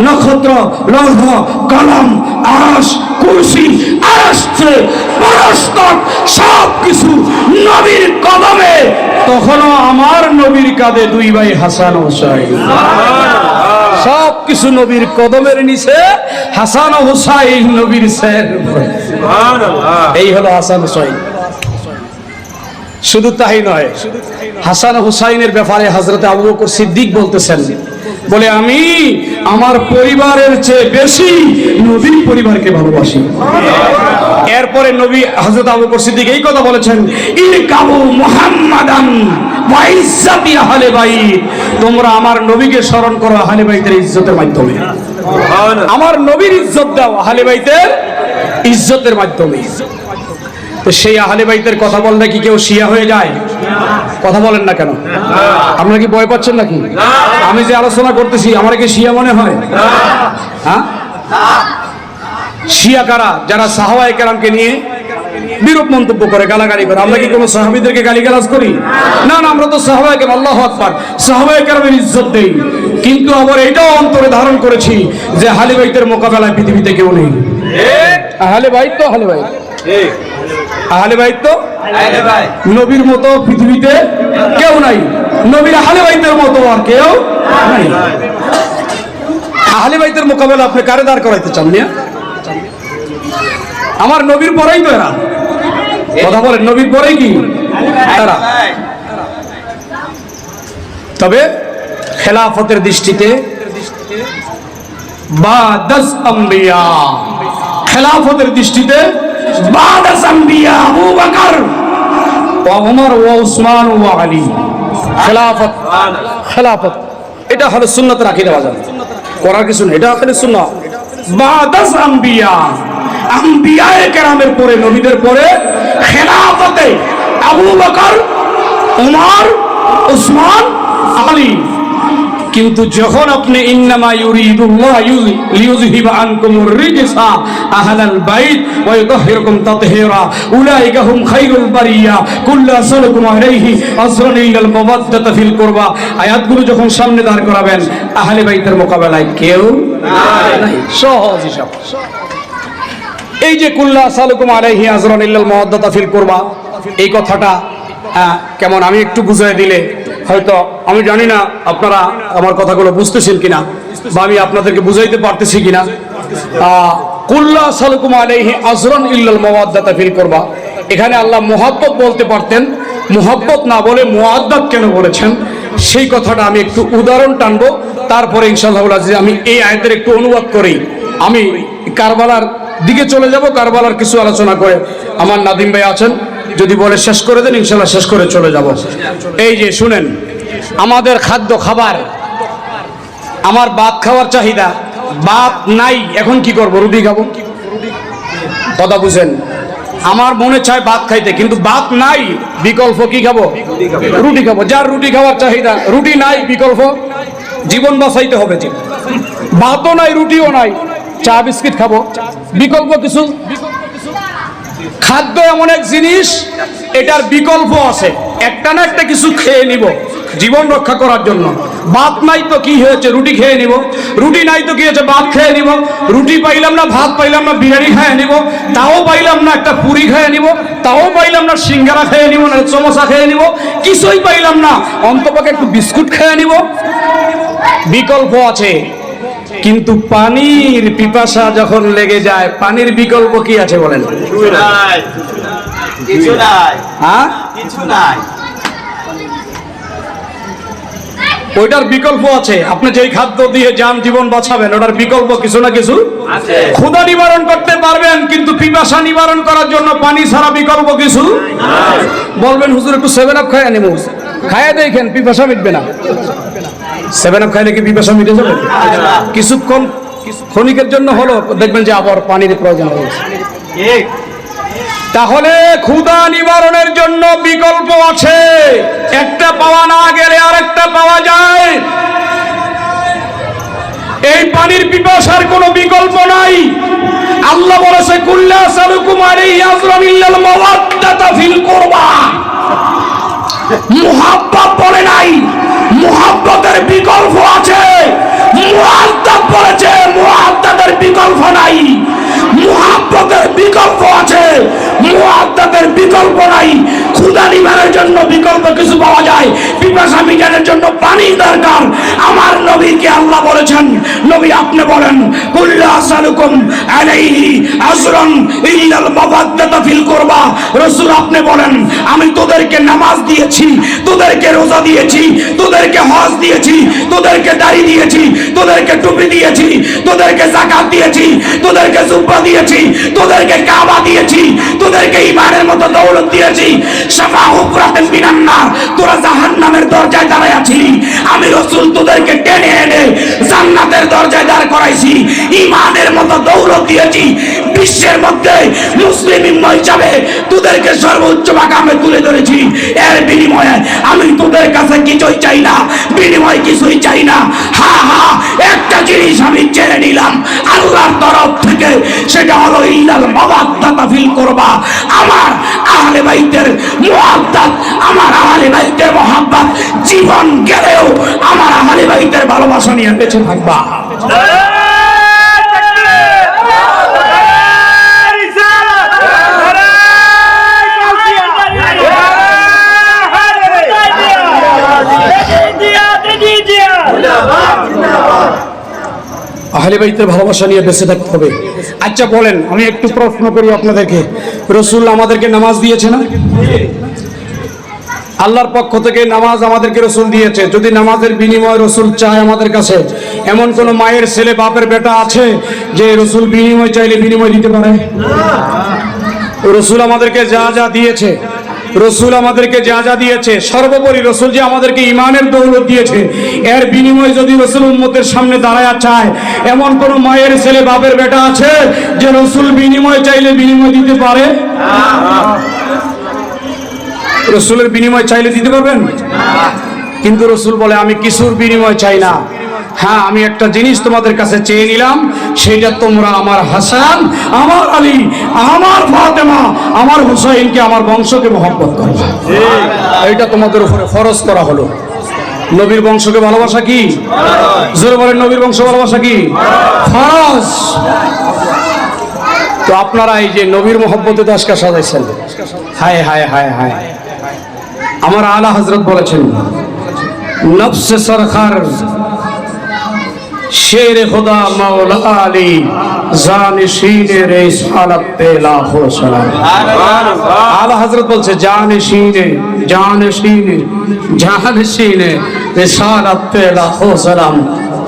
নক্ষত্র, লৌহ, কলম, আরশ, কুরসি, আরশে পরস্তক সব কিছু নবীর কদমে। তখনও আমার নবীর কাঁধে 2 ভাই হাসান হোসাইন। সব কিছু নবীর কদমের নিচে, হাসান ও হোসাইন নবীর স্যার। এই হলো হাসান হোসাইন। শুধু তাই নয়, হাসান হুসাইনের ব্যাপারে হযরত আবু বকর সিদ্দিক বলতেছেন, বলে আমি আমার পরিবারের চেয়ে বেশি নবীর পরিবারকে ভালোবাসি। এরপরে নবী হযরত আবু বকর সিদ্দিক এই কথা বলেছেন, ইরকাবু মুহাম্মাদান ওয়া ইজ্জাতি আহলে বাইত, তোমরা আমার নবীকে স্মরণ করো আহলে বাইতের ইজ্জতের মাধ্যমে। আমার নবীর ইজ্জত দাও আহলে বাইতের ইজ্জতের মাধ্যমে। তো সেই আহলে বাইতের কথা বললে কি কেউ শিয়া হয়ে যায়? কথা বলেন না কেন? আপনারা কি ভয় পাচ্ছেন নাকি? আমি যে আলোচনা করতেছি আমার কি শিয়া মনে হয়? হ্যাঁ, শিয়া কারা? যারা সাহাবায়ে কেরামকে নিয়ে বিরূপ মন্তব্য করে, গালাগালি করে। আমরা কি কোনো সাহাবীদেরকে গালিগালাজ করি? না না, আমরা তো সাহাবায়ে কেরাম, আল্লাহু আকবার, সাহাবায়ে কেরামের ইজ্জত দেই। কিন্তু আবার এটাও অন্তরে ধারণ করেছি যে আহলে বাইতের মোকাবেলায় পৃথিবীতে কেউ নেই। আহলে বাইত তো আহলে বাইত, আহলে বাইত তো নবীর মতো পৃথিবীতে কেউ নাই। নবীর আহলে বাইতের মতো আর কেউ নাই। আহলে বাইতের মোকাবেলা আপনি কারে দাঁড় করাইতে চান মিয়া? আমার নবীর পরেই তো এরা, কথা বলেন, নবীর পরেই কি এরা। তবে খেলাফতের দৃষ্টিতে বাদাস আম্বিয়া, খেলাফতের দৃষ্টিতে বাদাস আম্বিয়া আবু বকর ওয়া ওমর ওয়া উসমান ওয়া আলী। খেলাফত, খেলাফত এটা হলো সুন্নতের আকীদা বাজার, করার কিছু না, এটা হলো সুন্নাত। বাদাস আম্বিয়া, আম্বিয়ায়ে কেরামের পরে, নবীদের পরে খেলাফতে আবু বকর, ওমর, উসমান, আলী। কিন্তু যখন আপনি ইন্নামা ইউরিদুল্লাহ লিইউযহিবা আনকুমুর রিজসা আহলাল বাইত ওয়া ইউতাহহিরুকুম তাতহীরা উলাইকা হুম খায়রুল বারিয়া কুল্লা সালাকুম আলাইহি আসরান ইল্লাল মাওয়াদ্দাতা ফিল কুরবা। আয়াতগুলো যখন সামনে দাঁড় করাবেন, আহলে বাইতের মোকাবেলায় কেউ নাই। সহজ হিসাব। এই যে কুল্লা সালাকুম আলাইহি আসরান ইল্লাল মাওয়াদ্দাতা ফিল কুরবা, এই কথাটা কেমন আমি একটু বুঝিয়ে দিলে হয়তো, আমি জানি না আপনারা আমার কথাগুলো বুঝতেছেন কিনা বা আমি আপনাদেরকে বুঝাইতে পারতেছি কিনা। কুল্লা সালাকুম আলাইহি আজরান ইল্লাল মাওয়াদ্দাতা ফিল কুরবা, এখানে আল্লাহ মুহাব্বত বলতে পারতেন, মুহাব্বত না বলে মুআদ্দাত কেন বলেছেন সেই কথাটা আমি একটু উদাহরণ টানবো, তারপরে ইনশাআল্লাহ আমি এই আয়াতের একটু অনুবাদ করি আমি কারবালার দিকে চলে যাব। কারবালার কিছু আলোচনা করে আমার নাদিম ভাই আছেন, যদি বলে শেষ করে দেন ইনশাআল্লাহ শেষ করে চলে যাব। এই যে শুনেন, আমাদের খাদ্য খাবার, আমার ভাত খাওয়ার চাহিদা, ভাত নাই, এখন কি করব? রুটি খাবো। কথা বুঝেন, আমার মনে চায় ভাত খাইতে, কিন্তু ভাত নাই, বিকল্প কি খাবো? রুটি খাবো। যার রুটি খাওয়ার চাহিদা, রুটি নাই, বিকল্প জীবন বাঁচাইতে হবে। ভাতও নাই, রুটিও নাই, চা বিস্কিট খাবো, বিকল্প কিছু। খাদ্য এমন এক জিনিস, এটার বিকল্প আছে, একটা না একটা কিছু খেয়ে নিব জীবন রক্ষা করার জন্য। ভাত নাই তো কি হয়েছে, রুটি খেয়ে নিব। রুটি নাই তো কি হয়েছে, ভাত খেয়ে নিব। রুটি পাইলাম না, ভাত পাইলাম না, বিরিয়ানি খেয়ে নিব। তাও পাইলাম না, একটা পুরি খেয়ে নিব। তাও পাইলাম না, সিঙ্গারা খেয়ে নিব, না সমোসা খেয়ে নিব। কিছুই পাইলাম না, অন্তপক্ষে একটু বিস্কুট খেয়ে নিব। বিকল্প আছে। কিন্তু পানির পিপাসা যখন লেগে যায়, পানির বিকল্প কি আছে বলেন? হ্যাঁ, ওইটার বিকল্প আছে। আপনি যেই খাদ্য দিয়ে যান জীবন বাঁচাবেন, ওটার বিকল্প কিছু না কিছু আছে। ক্ষুধা নিবারণ করতে পারবেন, কিন্তু পিপাসা নিবারণ করার জন্য পানি ছাড়া বিকল্প কিছু। বলবেন হুজুর একটু 7 আপ খায় নেব, খায় দেখেন পিপাসা মিটবে না। 7 আপ খাইলে কি পিপাসা মিটে যাবে? কিছুক্ষণ, ক্ষণিকের জন্য হলো, দেখবেন যে আবার পানির প্রয়োজন হয়েছে। তাহলে ক্ষুধা নিবারণের জন্য বিকল্প আছে, একটা পাওয়া না গেলে আরেকটা পাওয়া যায়। এই পানির পিপাসার কোনো বিকল্প নাই। আল্লাহ বলেছে কুল্লা সালুকুম আলাইহি আজরান ইল্লাল মাওয়াদ্দাতা ফিল কুরবা। মুহাব্বত বলে নাই, মুহাব্বতের বিকল্প আছে। মুআদ্দাত বলেছে, মুআদ্দাতের বিকল্প নাই। মুহাব্বতের বিকল্প আছে, মুআদ্দাতের বিকল্প নাই। ক্ষুধা নিবারণের জন্য বিকল্প কিছু পাওয়া যায়, পিপাসা মিটানোর জন্য পানি দরকার। আমার নবীকে আল্লাহ বলেছেন, নবী আপনি বলেন কুল্লা আসালুকুম আলাইহি আজরান ইল্লাল মাওয়াদ্দাতা ফিল কুরবা। রাসূল আপনি বলেন, আমি তোদেরকে নামাজ দিয়েছি, তোদেরকে রোজা দিয়েছি, তোদেরকে হজ দিয়েছি, তোদেরকে দাড়ি দিয়েছি, তোদেরকে টুপি দিয়েছি, তোদেরকে যাকাত দিয়েছি, তোদেরকে জুব্বা দিয়েছি, তোদেরকে কাবা দিয়েছি, তোদেরকে ঈমানের মতো দৌলত দিয়েছি। শাফা হুকরাতান মিনান নার, তোরা জাহান্নামের দরজায় দাঁড়ায় আছিলি, আমি রাসূল তোদেরকে টেনে এনে জান্নাতের দরজায় দাঁড় করাইছি। ঈমানের মতো দৌলত দিয়েছি। বিশ্বের মধ্যে মুসলিম উম্মাহ হিসাবে তোদেরকে সর্বোচ্চ মাকামে তুলে ধরেছি। এর বিনিময়ে আমি তোদের কাছে কিছুই চাই না, বিনিময় কিছুই চাই না। হা হা, একটা জিনিস আমি চেয়ে নিলাম আল্লাহর তরফ থেকে, সেটা হলো ইল্লাল মাওয়াদ্দাতা ফিল কুরবা। আমার আহলে বাইতের মুআদ্দাত, আমার আহলে বাইতের মুহাব্বত, জীবন গেলেও আমার আহলে বাইতের ভালোবাসা নিয়ে বেঁচে থাকবা। আহলে বাইতের ভালোবাসা নিয়ে বেঁচে থাকতে হবে। আচ্ছা বলেন, আমি একটু প্রশ্ন করি আপনাদেরকে, রসুল আমাদেরকে নামাজ দিয়েছে না? আল্লাহর পক্ষ থেকে নামাজ আমাদেরকে রসুল দিয়েছে। যদি নামাজের বিনিময় রসুল চায় আমাদের কাছে, এমন কোন মায়ের ছেলে বাপের বেটা আছে যে রসুল বিনিময় চাইলে বিনিময় দিতে পারে? রসুল আমাদেরকে যা যা দিয়েছে, রসুল আমাদেরকে যা যা দিয়েছে, সর্বোপরি রসুল যে আমাদেরকে ইমানের দৌলত দিয়েছে, এর বিনিময় যদি রসুল উম্মতের সামনে দাঁড়ায় চায়, এমন কোন মায়ের ছেলে বাপের বেটা আছে যে রসুল বিনিময় চাইলে বিনিময় দিতে পারে? রসুলের বিনিময় চাইলে দিতে পারবেন? কিন্তু রসুল বলে আমি কিছুর বিনিময় চাই না, হ্যাঁ আমি একটা জিনিস তোমাদের কাছে চেয়ে নিলাম, সেটা তোমরা আমার হাসান, আমার আলী, আমার ফাতেমা, আমার হুসাইনকে, আমার বংশকে মহব্বত করবে। এটা তোমাদের উপরে ফরজ করা হলো। নবীর বংশকে ভালোবাসা কি? জোরে বলেন, নবীর বংশ ভালোবাসা কি? ফরজ। তো আপনারা এই যে নবীর মহব্বতে দাসকা সাজাইছেন, হায় হায় হায় হায়। আমার আলা হযরত বলেছেন, নফসে সরখার শের খোদা মাওলা আলী জানিশিনে রিসালাত পে লাখো সালাম। আলা হযরত বলছে জানিশিনে জানিশিনে জানিশিনে রিসালাত পে লাখো সালাম।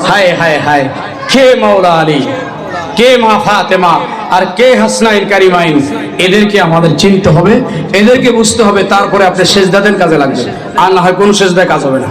হায় হায় হায়, কে মাওলা আলী, কে মা ফাতেমা, আর কে হাসনাইন কারিমাইন, এদেরকে আমাদের চিনতে হবে, এদেরকে বুঝতে হবে, তারপরে আপনি সেজদা দেন, কাজে লাগবে। আর না হয় কোন সেজদায় কাজ হবে না।